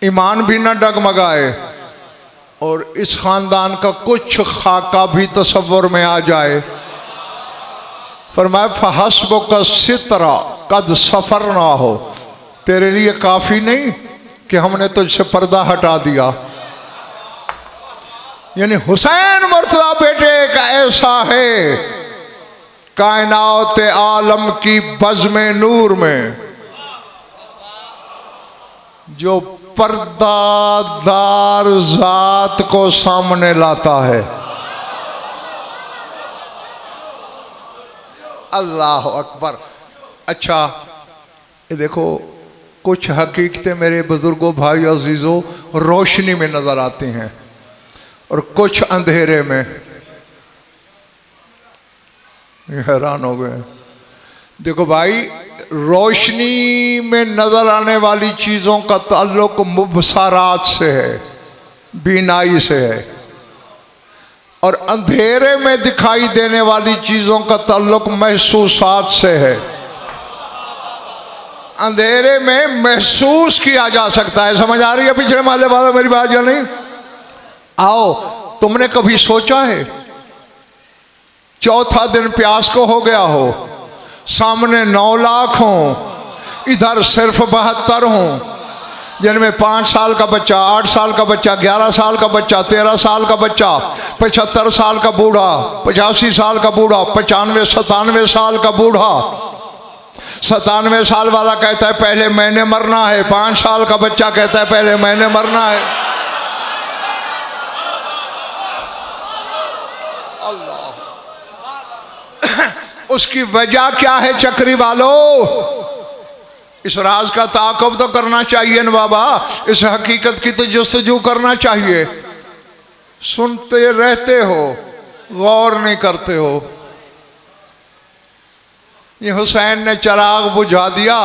ईमान भी न डगमगाए और इस खानदान का कुछ खाका भी तसव्वुर में आ जाए। फरमाया फहस्बुका सितरा कद सफर ना हो, तेरे लिए काफ़ी नहीं कि हमने तुझसे पर्दा हटा दिया। यानी हुसैन मुर्तज़ा बेटे का ऐसा है कायनात आलम की बज़्म नूर में जो पर्दादार जात को सामने लाता है। अल्लाह अकबर। अच्छा ये देखो, कुछ हकीकतें मेरे बुजुर्गों, भाई अजीज़ों रोशनी में नज़र आती हैं और कुछ अंधेरे में। हैरान हो गए। देखो भाई, रोशनी में नज़र आने वाली चीज़ों का ताल्लुक मुबसरात से है, बीनाई से है, और अंधेरे में दिखाई देने वाली चीज़ों का ताल्लुक महसूसात से है। अंधेरे में महसूस किया जा सकता है। समझ आ रही है पिछले माले वाला मेरी बात या नहीं? आओ, तुमने कभी सोचा है चौथा दिन प्यास को हो गया हो, सामने 9 लाख हों, इधर सिर्फ 72 हों, जिनमें 5 साल का बच्चा, 8 साल का बच्चा, 11 साल का बच्चा, 13 साल का बच्चा, 75 साल का बूढ़ा, 85 साल का बूढ़ा, 95 97 साल का बूढ़ा। 97 साल वाला कहता है पहले मैंने मरना है, 5 साल का बच्चा कहता है पहले मैंने मरना है। अल्लाह, उसकी वजह क्या है चक्री वालों? इस राज का ताक़ुब तो करना चाहिए न बाबा, इस हकीकत की तो जुस्तजू करना चाहिए। सुनते रहते हो, गौर नहीं करते हो। ये हुसैन ने चिराग बुझा दिया।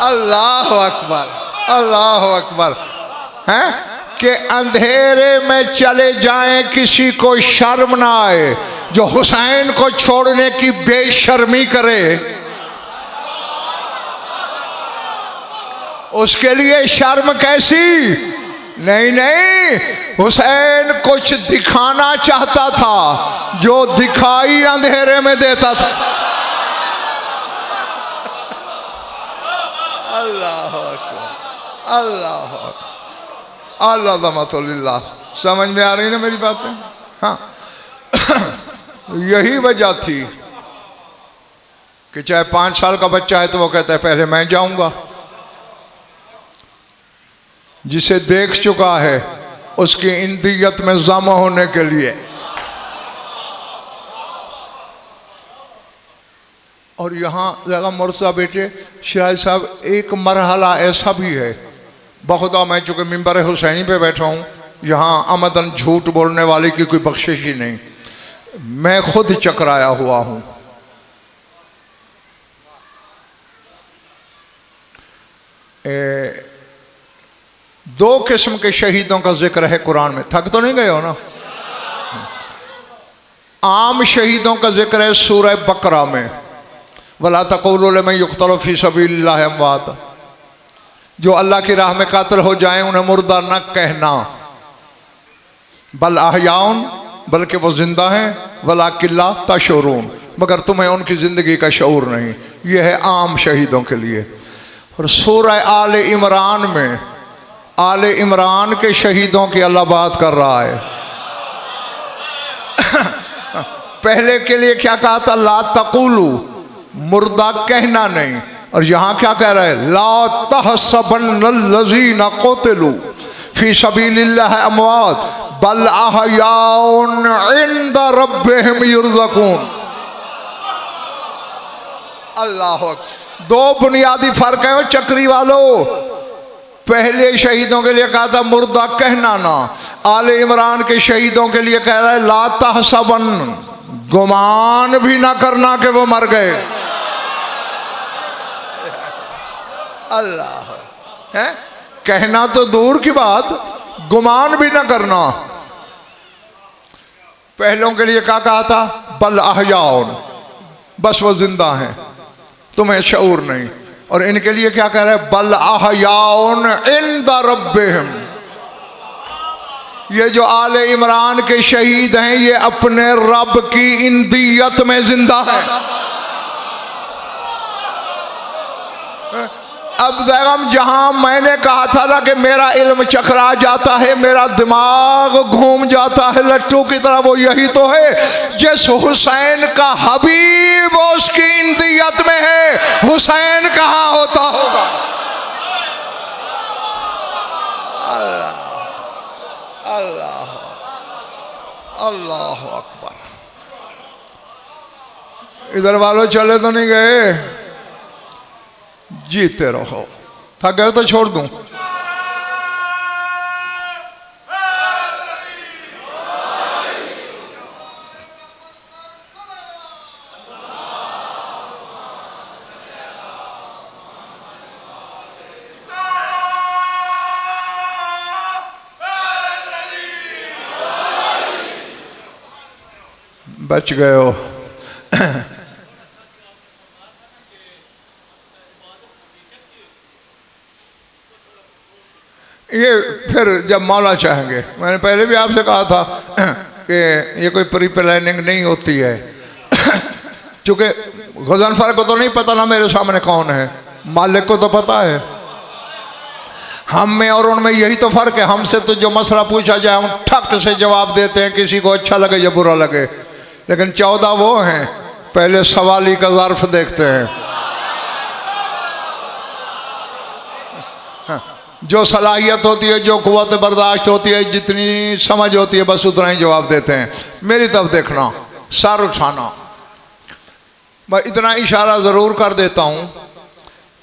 अल्लाह अकबर, अल्लाह अकबर। हैं कि अंधेरे में चले जाएं, किसी को शर्म ना आए। जो हुसैन को छोड़ने की बेशर्मी करे उसके लिए शर्म कैसी? नहीं नहीं, हुसैन कुछ दिखाना चाहता था, जो दिखाई अंधेरे में देता था। अल्लाह अकबर, अल्लाह अल्लाह। समझ में आ रही ना मेरी बातें? हाँ यही वजह थी कि चाहे 5 साल का बच्चा है तो वो कहता है पहले मैं जाऊंगा। जिसे देख चुका है उसकी इंदियत में जमा होने के लिए। और यहाँ जगह मुर्तज़ा बेटे शिराज साहब, एक मरहला ऐसा भी है, बखुदा मैं चूँकि मिंबर हुसैनी पे बैठा हूँ, यहाँ आमदन झूठ बोलने वाले की कोई बख्शिश ही नहीं। मैं खुद चकराया हुआ हूँ। दो किस्म के शहीदों का जिक्र है कुरान में। थक तो नहीं गए हो ना? आम शहीदों का जिक्र है सूरह बकरा में, वला तक़ूलू लिमन युक़्तलू फ़ी सबीलिल्लाहि अमवात, जो अल्लाह की राह में कातिल हो जाएं उन्हें मुर्दा न कहना, बल अहयाउन, बल्कि वो जिंदा हैं, वलाकिन ला तशऊरून, मगर तुम्हें उनकी ज़िंदगी का शऊर नहीं। यह है आम शहीदों के लिए। और सूरह आले इमरान में आले इमरान के शहीदों की अल्लाह बात कर रहा है। पहले के लिए क्या कहा था? ला तक़ूलू, मुर्दा कहना नहीं। और यहाँ क्या कह रहा है? ला तहसबन्नल्लज़ीना क़ुतिलू फ़ी सबीलिल्लाहि अमवात बल अहयाउन इंद रब्बिहिम युरज़क़ून। अल्लाह, दो बुनियादी फर्क है चक्री वालों। पहले शहीदों के लिए कहा था मुर्दा कहना ना, आले इमरान के शहीदों के लिए कह रहा है ला तहसबन, गुमान भी ना करना कि वो मर गए। अल्लाह है, कहना तो दूर की बात, गुमान भी ना करना। पहलों के लिए क्या कहा था? बल अहयाउन, बस वो जिंदा हैं, तुम्हें शऊर नहीं। और इनके लिए क्या कह रहा है? बल अहयाउन इंद रब्बिहिम। ये जो आले इमरान के शहीद हैं ये अपने रब की इंदियत में जिंदा है। अब ज़ैगम, जहां मैंने कहा था ना कि मेरा इल्म चकरा जाता है, मेरा दिमाग घूम जाता है लट्टू की तरह, वो यही तो है जिस हुसैन का हबीब उसकी इंदियत में है, हुसैन कहाँ होता होगा? अल्लाह अल्लाह अल्लाह अकबर। इधर वालों चले तो नहीं गए? जीते रहो। थक गए तो छोड़ दूं? बच गए हो। ये फिर जब मौला चाहेंगे, मैंने पहले भी आपसे कहा था कि ये कोई प्री प्लानिंग नहीं होती है। चूँकि गज़नफ़र को तो नहीं पता ना मेरे सामने कौन है, मालिक को तो पता है। हम में और उनमें यही तो फ़र्क है। हमसे तो जो मसला पूछा जाए हम ठक से जवाब देते हैं, किसी को अच्छा लगे या बुरा लगे। लेकिन 14 वो हैं, पहले सवाली का ज़र्फ़ देखते हैं। जो सलाहियत होती है, जो क़ुव्वत बर्दाश्त होती है, जितनी समझ होती है, बस उतना ही जवाब देते हैं। मेरी तरफ देखना, सर उठाना। मैं इतना इशारा ज़रूर कर देता हूँ,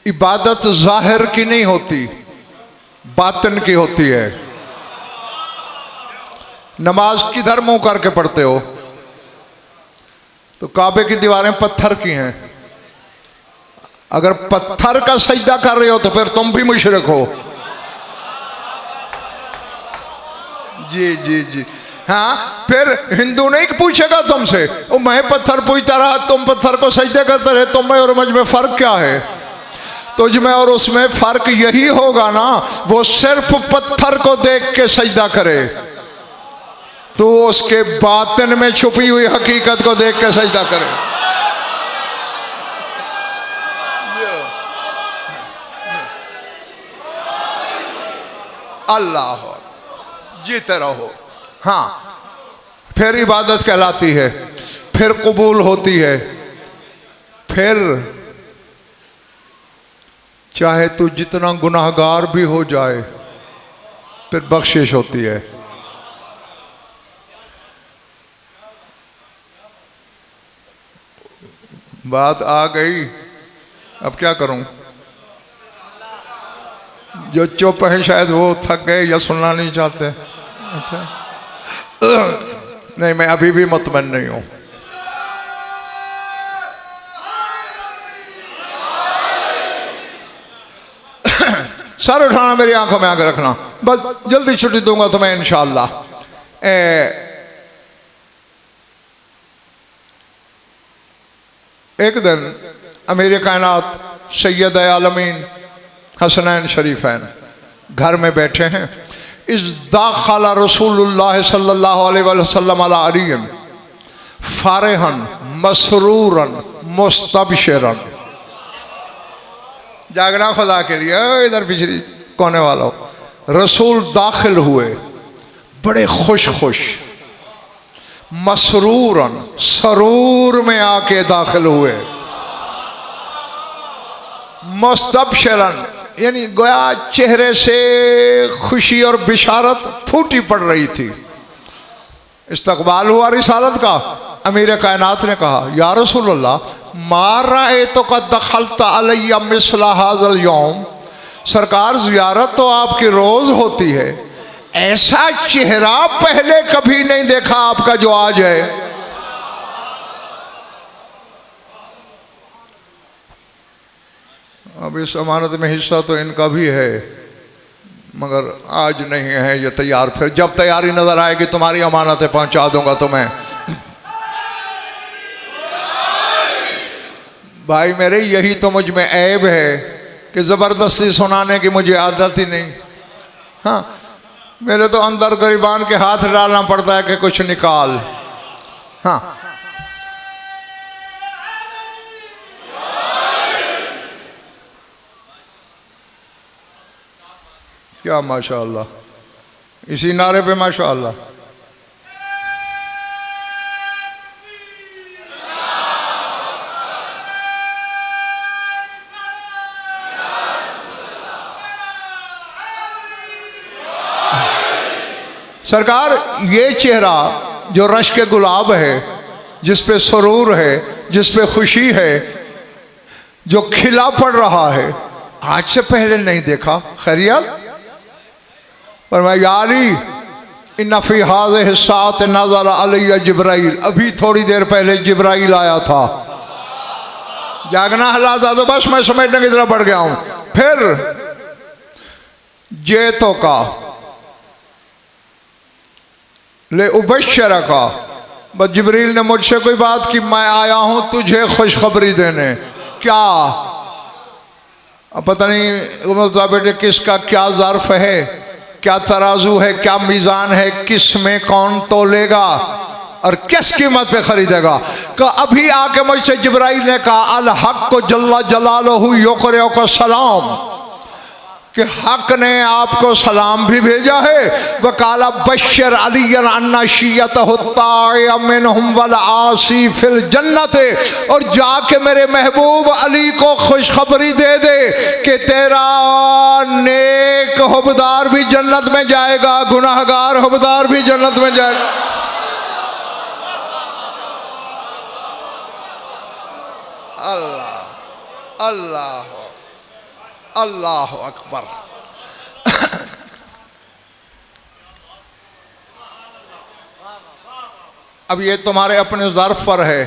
इबादत ज़ाहिर की नहीं होती, बातिन की होती है। नमाज किधर मुँह करके पढ़ते हो? तो काबे की दीवारें पत्थर की हैं। अगर पत्थर का सजदा कर रहे हो तो फिर तुम भी मुशरिक हो। जी जी जी हाँ, फिर हिंदू नहीं पूछेगा तुमसे, ओ मैं पत्थर पूछता रहा, तुम पत्थर को सजदे करते रहे, तुम में और मुझ में फ़र्क क्या है? तुझ में और उसमें फ़र्क यही होगा ना, वो सिर्फ पत्थर को देख के सजदा करे, तो उसके बातिन में छुपी हुई हकीकत को देख के सजदा करे। अल्लाह, जीते रहो। हाँ, फिर इबादत कहलाती है, फिर कबूल होती है, फिर चाहे तू जितना गुनाहगार भी हो जाए फिर बख्शिश होती है। बात आ गई, अब क्या करूं? जो चुप है शायद वो थक गए या सुनना नहीं चाहते। अच्छा नहीं, मैं अभी भी मुतमइन नहीं हूं। सर उठाना, मेरी आंखों में आगे रखना। बस जल्दी छुट्टी दूंगा तुम्हें इंशाअल्लाह। एक दिन अमीर कायनात सैयद आलमीन हसनैन शरीफैन घर में बैठे हैं। इस दाखला रसूलुल्लाह सल्लल्लाहु अलैहि वसल्लम अला अलीन फारेहन मसरूरन मुस्तबशिरन। जागना खुदा के लिए, इधर पिछली कोने वाला हो। रसूल दाखिल हुए बड़े खुश खुश, मसरूरन सरूर में आके दाखिल हुए, मुस्तबशिरन यानी गोया चेहरे से खुशी और बिशारत फूटी पड़ रही थी। इस्तकबाल हुआ रिसालत का। अमीर कायनात ने कहा, या रसूलल्लाह मारा ए तो का दखलता अलैया मिसला हाज़ल यौम। सरकार ज़ियारत तो आपकी रोज़ होती है, ऐसा चेहरा पहले कभी नहीं देखा आपका जो आज है। अब इस अमानत में हिस्सा तो इनका भी है, मगर आज नहीं है ये तैयार। फिर जब तैयारी नजर आएगी तुम्हारी अमानतें पहुंचा दूंगा तुम्हें। भाई मेरे, यही तो मुझ में ऐब है कि ज़बरदस्ती सुनाने की मुझे आदत ही नहीं। हाँ, मेरे तो अंदर गरीबान के हाथ डालना पड़ता है कि कुछ निकाल। हाँ, क्या माशाअल्लाह, इसी नारे पे माशाअल्लाह। सरकार ये चेहरा जो रश के गुलाब है, जिस पे सरूर है, जिस पे खुशी है, जो खिला पड़ रहा है, आज से पहले नहीं देखा। खैरियत पर मैं यारी इन फी हाज़िहि सात नज़ल अलैया जिब्राइल। अभी थोड़ी देर पहले जिब्राइल आया था। जागना हालात था तो बस मैं समेटने की तरफ बढ़ गया हूं। फिर जे तो का ले उबशर का, बस जिब्रील ने मुझसे कोई बात की, मैं आया हूं तुझे खुशखबरी देने। क्या अब पता नहीं बेटे किसका क्या ज़र्फ है, क्या तराजू है, क्या मीज़ान है, किस में कौन तोलेगा और किस कीमत पे खरीदेगा। का अभी आके मुझसे जिब्राइल ने कहा, अल हक को जल्ला जलालहू युक़रिउ को सलाम, कि हक ने आपको सलाम भी भेजा है। वकाला बशर अलियन अन्ना शियतहुत्ताइमिनहुम वल आसी फिल जन्नत, और जाके मेरे महबूब अली को खुशखबरी दे दे कि तेरा नेक हुबदार भी जन्नत में जाएगा, गुनाहगार हुबदार भी जन्नत में जाएगा। अल्लाह अल्लाह अल्लाह अकबर। अब ये तुम्हारे अपने ज़र्फ पर है,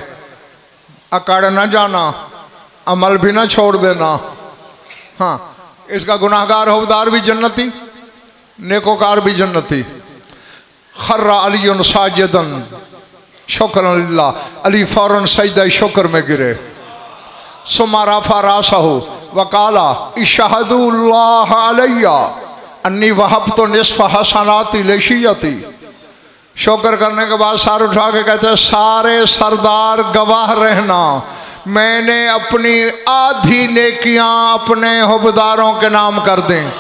अकड़ न जाना, अमल भी ना छोड़ देना। हाँ, इसका गुनाहगार हुबदार भी जन्नती, नेकोकार भी जन्नती। खर्रा अली साजिदन शुक्रन लिल्लाह, अली फौरन सजदा शुक्र में गिरे। सुम्मा रफ़ा रासहु वकाला इशहदुल्लाह अलैया अन्नी वहब्तु निस्फ़ हसनाती लिशियती। शुक्र करने के बाद सार उठा के कहते हैं, सारे सरदार गवाह रहना, मैंने अपनी आधी नेकियां अपने हुबदारों के नाम कर दें।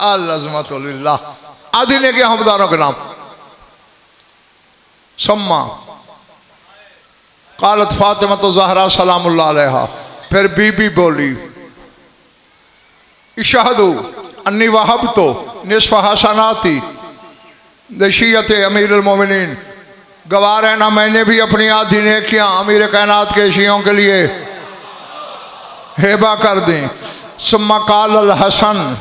अल्लाह, आधी नेकियां हुबदारों के नाम। सम्मा कालत फातिमा तो ज़हरा सलामुल्लाह अलैहा, फिर बीबी बोली, इशहदु अन्नी वहब्तु निस्फ़ हसनाती लिशियत अमीरुल मोमिनीन, गवाह रहना मैंने भी अपनी आधी नेकियां अमीर कायनात के शियों के लिए हेबा कर दी। सुम्मा काल अल हसन,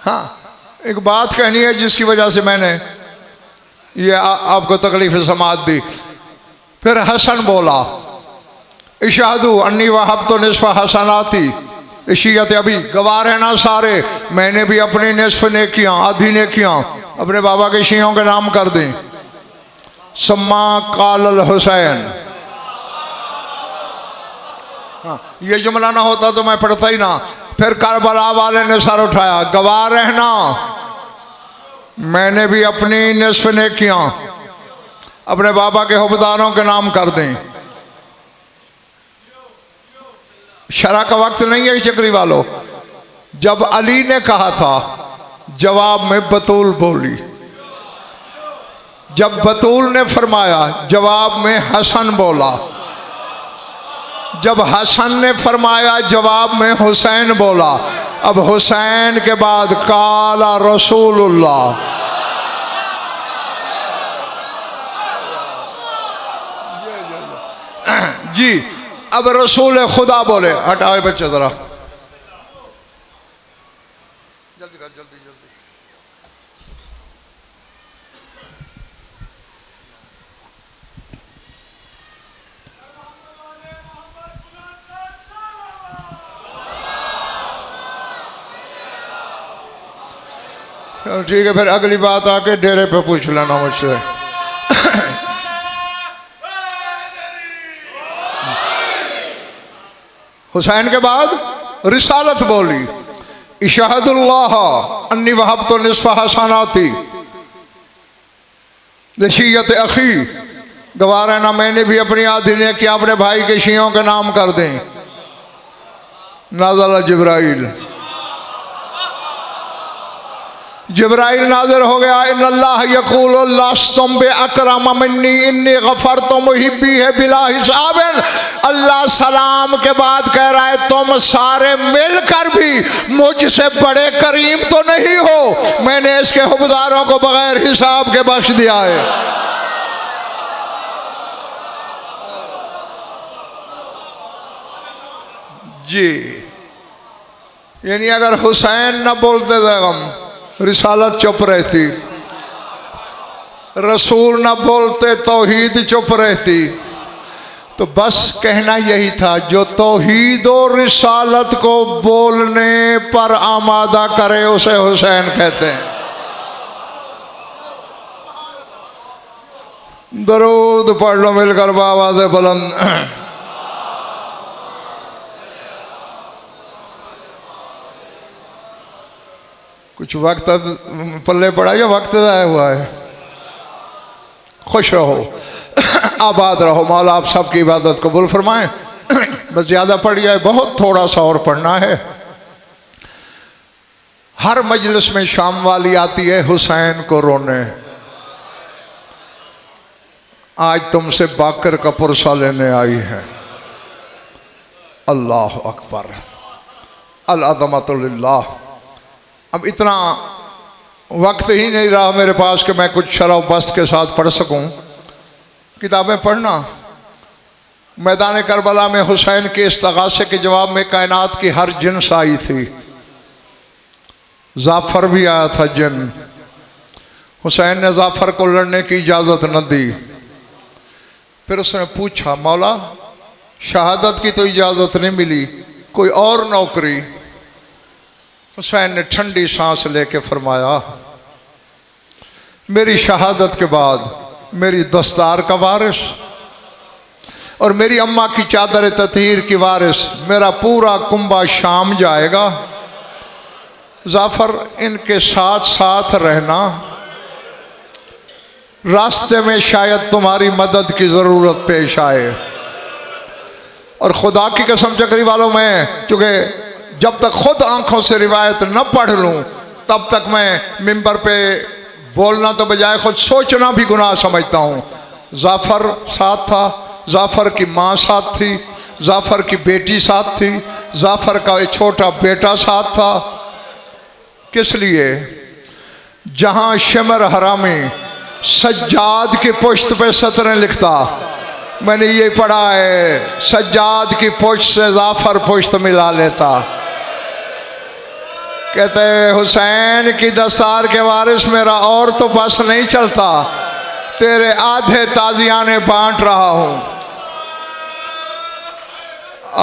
हाँ एक बात कहनी है जिसकी वजह से मैंने ये आपको तकलीफ समात दी। फिर हसन बोला, इशहदु अन्नी वहब्तु निस्फ़ हसनाती लिशियत अभी, गवाह रहना सारे मैंने भी अपनी निस्फ़ नेकियां आधी नेकियां अपने बाबा के शियों के नाम कर दें। सम्मा काल हुसैन। हाँ, ये जुमला ना होता तो मैं पढ़ता ही ना। फिर करबला वाले ने सर उठाया, गवाह रहना मैंने भी अपनी निस्फ नेकियां अपने बाबा के हुक्मदारों के नाम कर दें। शरा का वक्त नहीं है चक्री वालों। जब अली ने कहा था जवाब में बतूल बोली, जब बतूल ने फरमाया जवाब में हसन बोला, जब हसन ने फरमाया जवाब में हुसैन बोला। अब हुसैन के बाद काला रसूलुल्लाह। जी अब रसूल खुदा बोले। हटाओ बच्चे जरा, जल्दी कर, जल्दी जल्दी। ठीक है, फिर अगली बात आके डेरे पे पूछ लेना मुझसे। हुसैन के बाद रिसालत बोली, इशाहदुल्लाह अन्नी वहब तो निस्फ़ हसनाती दशीयत अखी। गवाह रहना मैंने भी अपनी आधी ने किया अपने भाई के शियों के नाम कर दें। नाज़ल जिब्राइल, जिब्राइल नाज़िर हो गया। इन्नल्लाह यक़ूलु लस्तुम बिअकरम मिन्नी इन्नी गफ़रतु मुहिब्बी है बिला हिसाबिन। अल्लाह सलाम के बाद कह रहा है तुम सारे मिलकर भी मुझसे बड़े करीम तो नहीं हो, मैंने इसके हुक्मदारों को बगैर हिसाब के बख्श दिया है। जी यानी अगर हुसैन न बोलते थे हम रिसालत चुप रहती, रसूल न बोलते तौहीद चुप रहती। तो बस कहना यही था, जो तौहीद और रिसालत को बोलने पर आमादा करे उसे हुसैन कहते हैं। दरूद पढ़ लो मिलकर बावाज़ बुलंद। कुछ वक्त अब पल्ले पड़ा या वक्त ज़ाया हुआ है? खुश रहो, आबाद रहो, मौला आप सबकी इबादत कबूल फरमाएं। बस ज़्यादा पढ़ जाए, बहुत थोड़ा सा और पढ़ना है। हर मजलिस में शाम वाली आती है हुसैन को रोने। आज तुमसे बाकर का पुरसा लेने आई है। अल्लाह अकबर, अल अज़मतु लिल्लाह। अब इतना वक्त ही नहीं रहा मेरे पास कि मैं कुछ शरफ बस्त के साथ पढ़ सकूं। किताबें पढ़ना। मैदान करबला में हुसैन के इस्तगासे के जवाब में कायनात की हर जिन्स आई थी। जाफ़र भी आया था जिन। हुसैन ने जाफ़र को लड़ने की इजाज़त न दी। फिर उसने पूछा, मौला शहादत की तो इजाज़त नहीं मिली, कोई और नौकरी? हुसैन ने ठंडी सांस लेके फरमाया, मेरी शहादत के बाद मेरी दस्तार का वारिस और मेरी अम्मा की चादर ततहीर की वारिस मेरा पूरा कुंबा शाम जाएगा। जाफ़र इनके साथ साथ रहना, रास्ते में शायद तुम्हारी मदद की ज़रूरत पेश आए। और खुदा की कसम चक्री वालों में, चूँकि जब तक खुद आंखों से रिवायत न पढ़ लूँ तब तक मैं मिंबर पे बोलना तो बजाय खुद सोचना भी गुनाह समझता हूँ। जाफ़र साथ था, जाफ़र की माँ साथ थी, जाफ़र की बेटी साथ थी, जाफ़र का एक छोटा बेटा साथ था। किस लिए? जहाँ शिमर हरामी सज्जाद की पुश्त पे सतरें लिखता, मैंने ये पढ़ा है, सज्जाद की पुश्त से जाफ़र पुश्त मिला लेता। कहते हैं हुसैन की दस्तार के वारिस मेरा और तो बस नहीं चलता, तेरे आधे ताजियाने बांट रहा हूँ।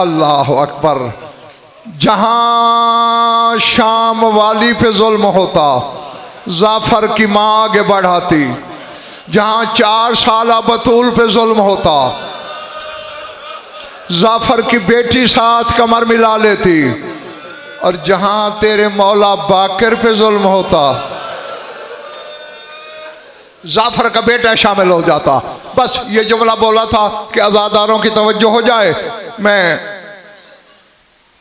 अल्लाह अकबर। जहाँ शाम वाली पे जुल्म होता जाफर की माँ आगे बढ़ाती, जहाँ 4 साल बतूल पे जुल्म होता, जाफर की बेटी साथ कमर मिला लेती, और जहाँ तेरे मौला बाकर पे जुल्म होता, जाफर का बेटा शामिल हो जाता। बस ये जुमला बोला था कि अज़ादारों की तवज्जो हो जाए, मैं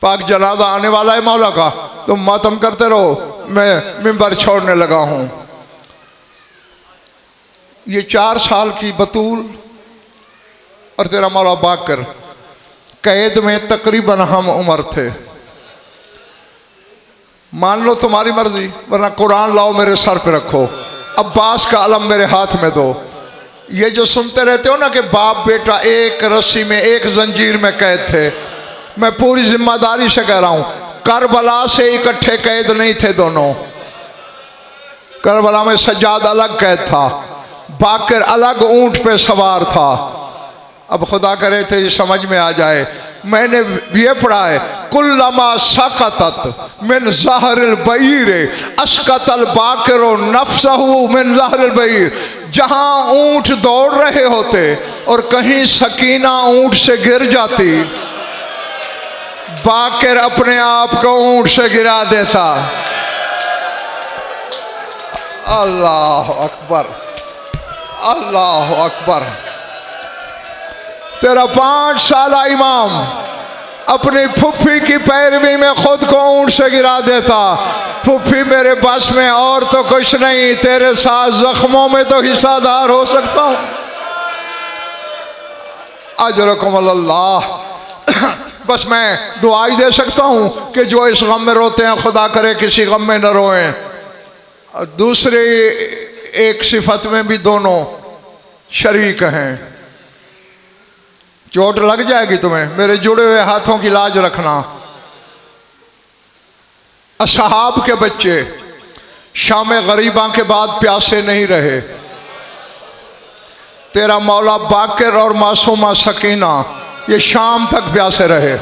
पाक जनाजा आने वाला है मौला का, तुम मातम करते रहो, मैं मिंबर छोड़ने लगा हूँ। ये 4 साल की बतूल और तेरा मौला बाकर कैद में तकरीबन हम उम्र थे। मान लो तुम्हारी मर्जी, वरना कुरान लाओ मेरे सर पे रखो, अब्बास का अलम मेरे हाथ में दो। ये जो सुनते रहते हो ना कि बाप बेटा एक रस्सी में एक जंजीर में कैद थे, मैं पूरी जिम्मेदारी से कह रहा हूं, करबला से इकट्ठे कैद नहीं थे दोनों। करबला में सज्जाद अलग कैद था, बाकर अलग ऊंट पे सवार था। अब खुदा करे तेरी समझ में आ जाए, मैंने ये पढ़ा है, कुल्लमा सकतत मिन ज़हरिल बईर अस्कतल बाकिरो नफ्सहु मिन ज़हरिल बईर। जहाँ ऊंट दौड़ रहे होते और कहीं सकीना ऊंट से गिर जाती, बाकर अपने आप को ऊंट से गिरा देता। अल्लाह अकबर, अल्लाह अकबर। तेरा 5 साला इमाम अपनी फुफ्फी की पैरवी में खुद को ऊंट से गिरा देता। फुफ्फी मेरे बस में और तो कुछ नहीं, तेरे साथ जख्मों में तो हिस्सादार हो सकता हूं। अजरकुम अल्लाह। बस मैं दुआ ही दे सकता हूं कि जो इस गम में रोते हैं, खुदा करे किसी गम में न रोएं। और दूसरी एक सिफत में भी दोनों शरीक हैं। चोट लग जाएगी तुम्हें, मेरे जुड़े हुए हाथों की लाज रखना। असहाब के बच्चे शाम गरीबा के बाद प्यासे नहीं रहे। तेरा मौला बाकर और मासूमा सकीना ये शाम तक प्यासे रहे।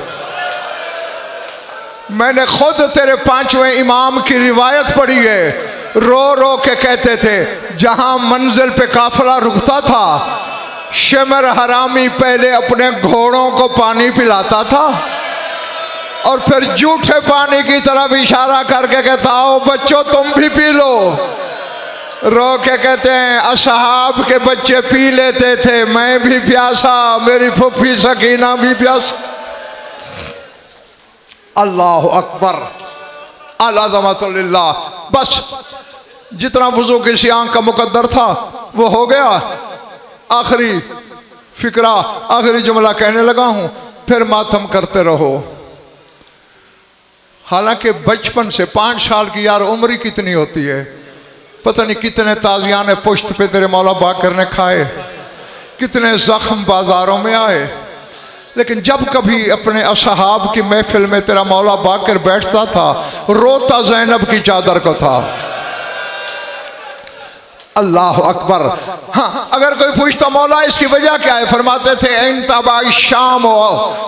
मैंने खुद तेरे 5वें इमाम की रिवायत पढ़ी है, रो रो के कहते थे, जहां मंजिल पे काफिला रुकता था, शेमर हरामी पहले अपने घोड़ों को पानी पिलाता था और फिर जूठे पानी की तरफ इशारा करके कहता, आओ बच्चों तुम भी पी लो। रो के कहते हैं, असहाब के बच्चे पी लेते थे, मैं भी प्यासा, मेरी फुफ्फी सकीना भी प्यासा। अल्लाह अकबर, अज़मतुल्लाह। बस जितना वुज़ू किसी आंख का मुकद्दर था वो हो गया। आखिरी फिक्रा, आखिरी जुमला कहने लगा हूं, फिर मातम करते रहो। हालांकि बचपन से 5 साल की यार उम्र ही कितनी होती है, पता नहीं कितने ताजियाने पुश्त पे तेरे मौला बाकर ने खाए, कितने जख्म बाजारों में आए। लेकिन जब कभी अपने असहाब की महफिल में तेरा मौला बाकर बैठता था, रोता ज़ैनब की चादर को था। अल्लाह अकबर। हाँ, अगर कोई पूछता मौला इसकी वजह क्या है, फरमाते थे इंतबाई शाम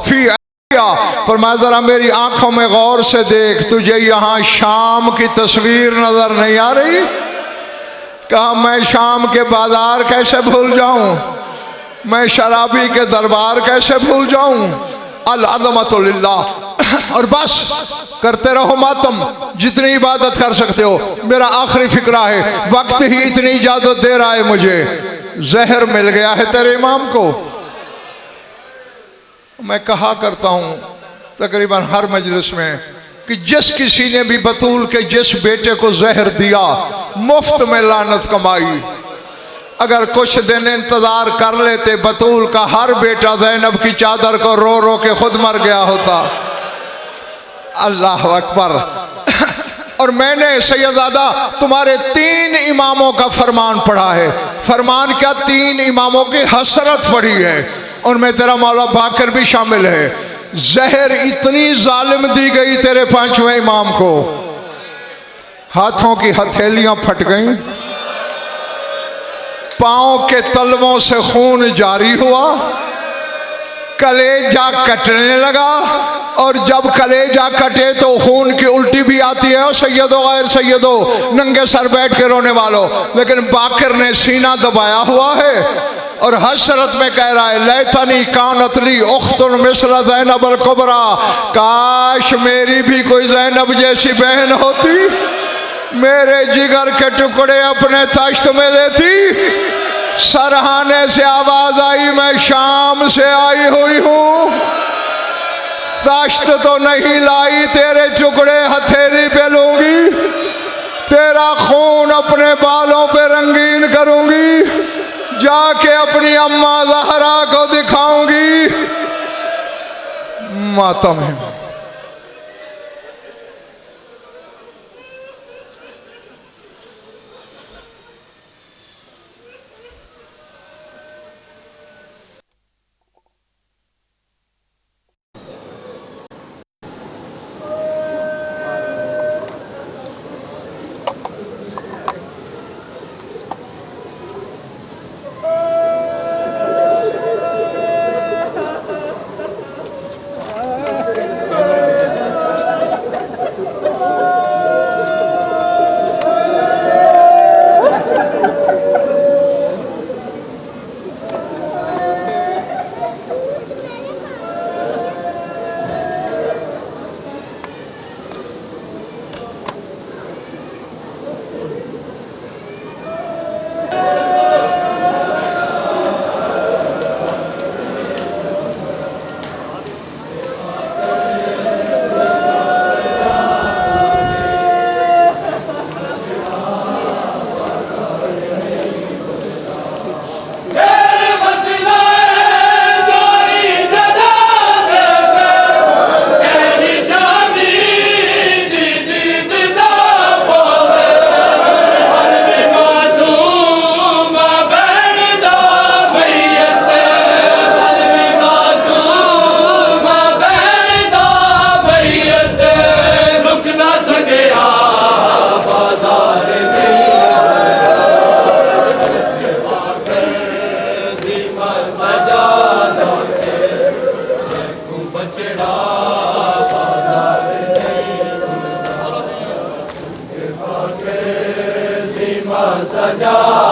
फी, फरमाया जरा मेरी आंखों में गौर से देख, तुझे यहाँ शाम की तस्वीर नजर नहीं आ रही? कहा मैं शाम के बाजार कैसे भूल जाऊं, मैं शराबी के दरबार कैसे भूल जाऊं। अल-अज़मतुल्लाह। और बस करते रहो मातम, जितनी इबादत कर सकते हो। मेरा आखिरी फिक्रा है, वक्त ही इतनी इजाजत दे रहा है मुझे, जहर मिल गया है तेरे इमाम को। मैं कहा करता हूं तकरीबन हर मजलिस में कि जिस किसी ने भी बतूल के जिस बेटे को जहर दिया, मुफ्त में लानत कमाई। अगर कुछ दिन इंतजार कर लेते, बतूल का हर बेटा ज़ैनब की चादर को रो रो के खुद मर गया होता। अल्लाह अकबर। और मैंने सैयदादा तुम्हारे 3 इमामों का फरमान पढ़ा है। फरमान क्या, 3 इमामों की हसरत पढ़ी है, उनमें तेरा मौला बाकर भी शामिल है। जहर इतनी जालिम दी गई तेरे 5वें इमाम को, हाथों की हथेलियां फट गईं, पांव के तलवों से खून जारी हुआ, कलेजा कटने लगा, और जब कलेजा कटे तो खून की उल्टी भी आती है। और सैयदो गैर सैयदो, नंगे सर बैठ के रोने वालों, लेकिन बाकर ने सीना दबाया हुआ है और हसरत में कह रहा है, लैतनी कानतली उख्तुन मिस्ल ज़ैनब अल कुबरा, काश मेरी भी कोई ज़ैनब जैसी बहन होती, मेरे जिगर के टुकड़े अपने तश्त में लेती। सरहाने से आवाज आई, मैं शाम से आई हुई हूँ, तश्त तो नहीं लाई, तेरे टुकड़े हथेली पे लूंगी, तेरा खून अपने बालों पे रंगीन करूंगी, जाके अपनी अम्मा ज़हरा को दिखाऊंगी। मातम है।
बाजार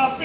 Up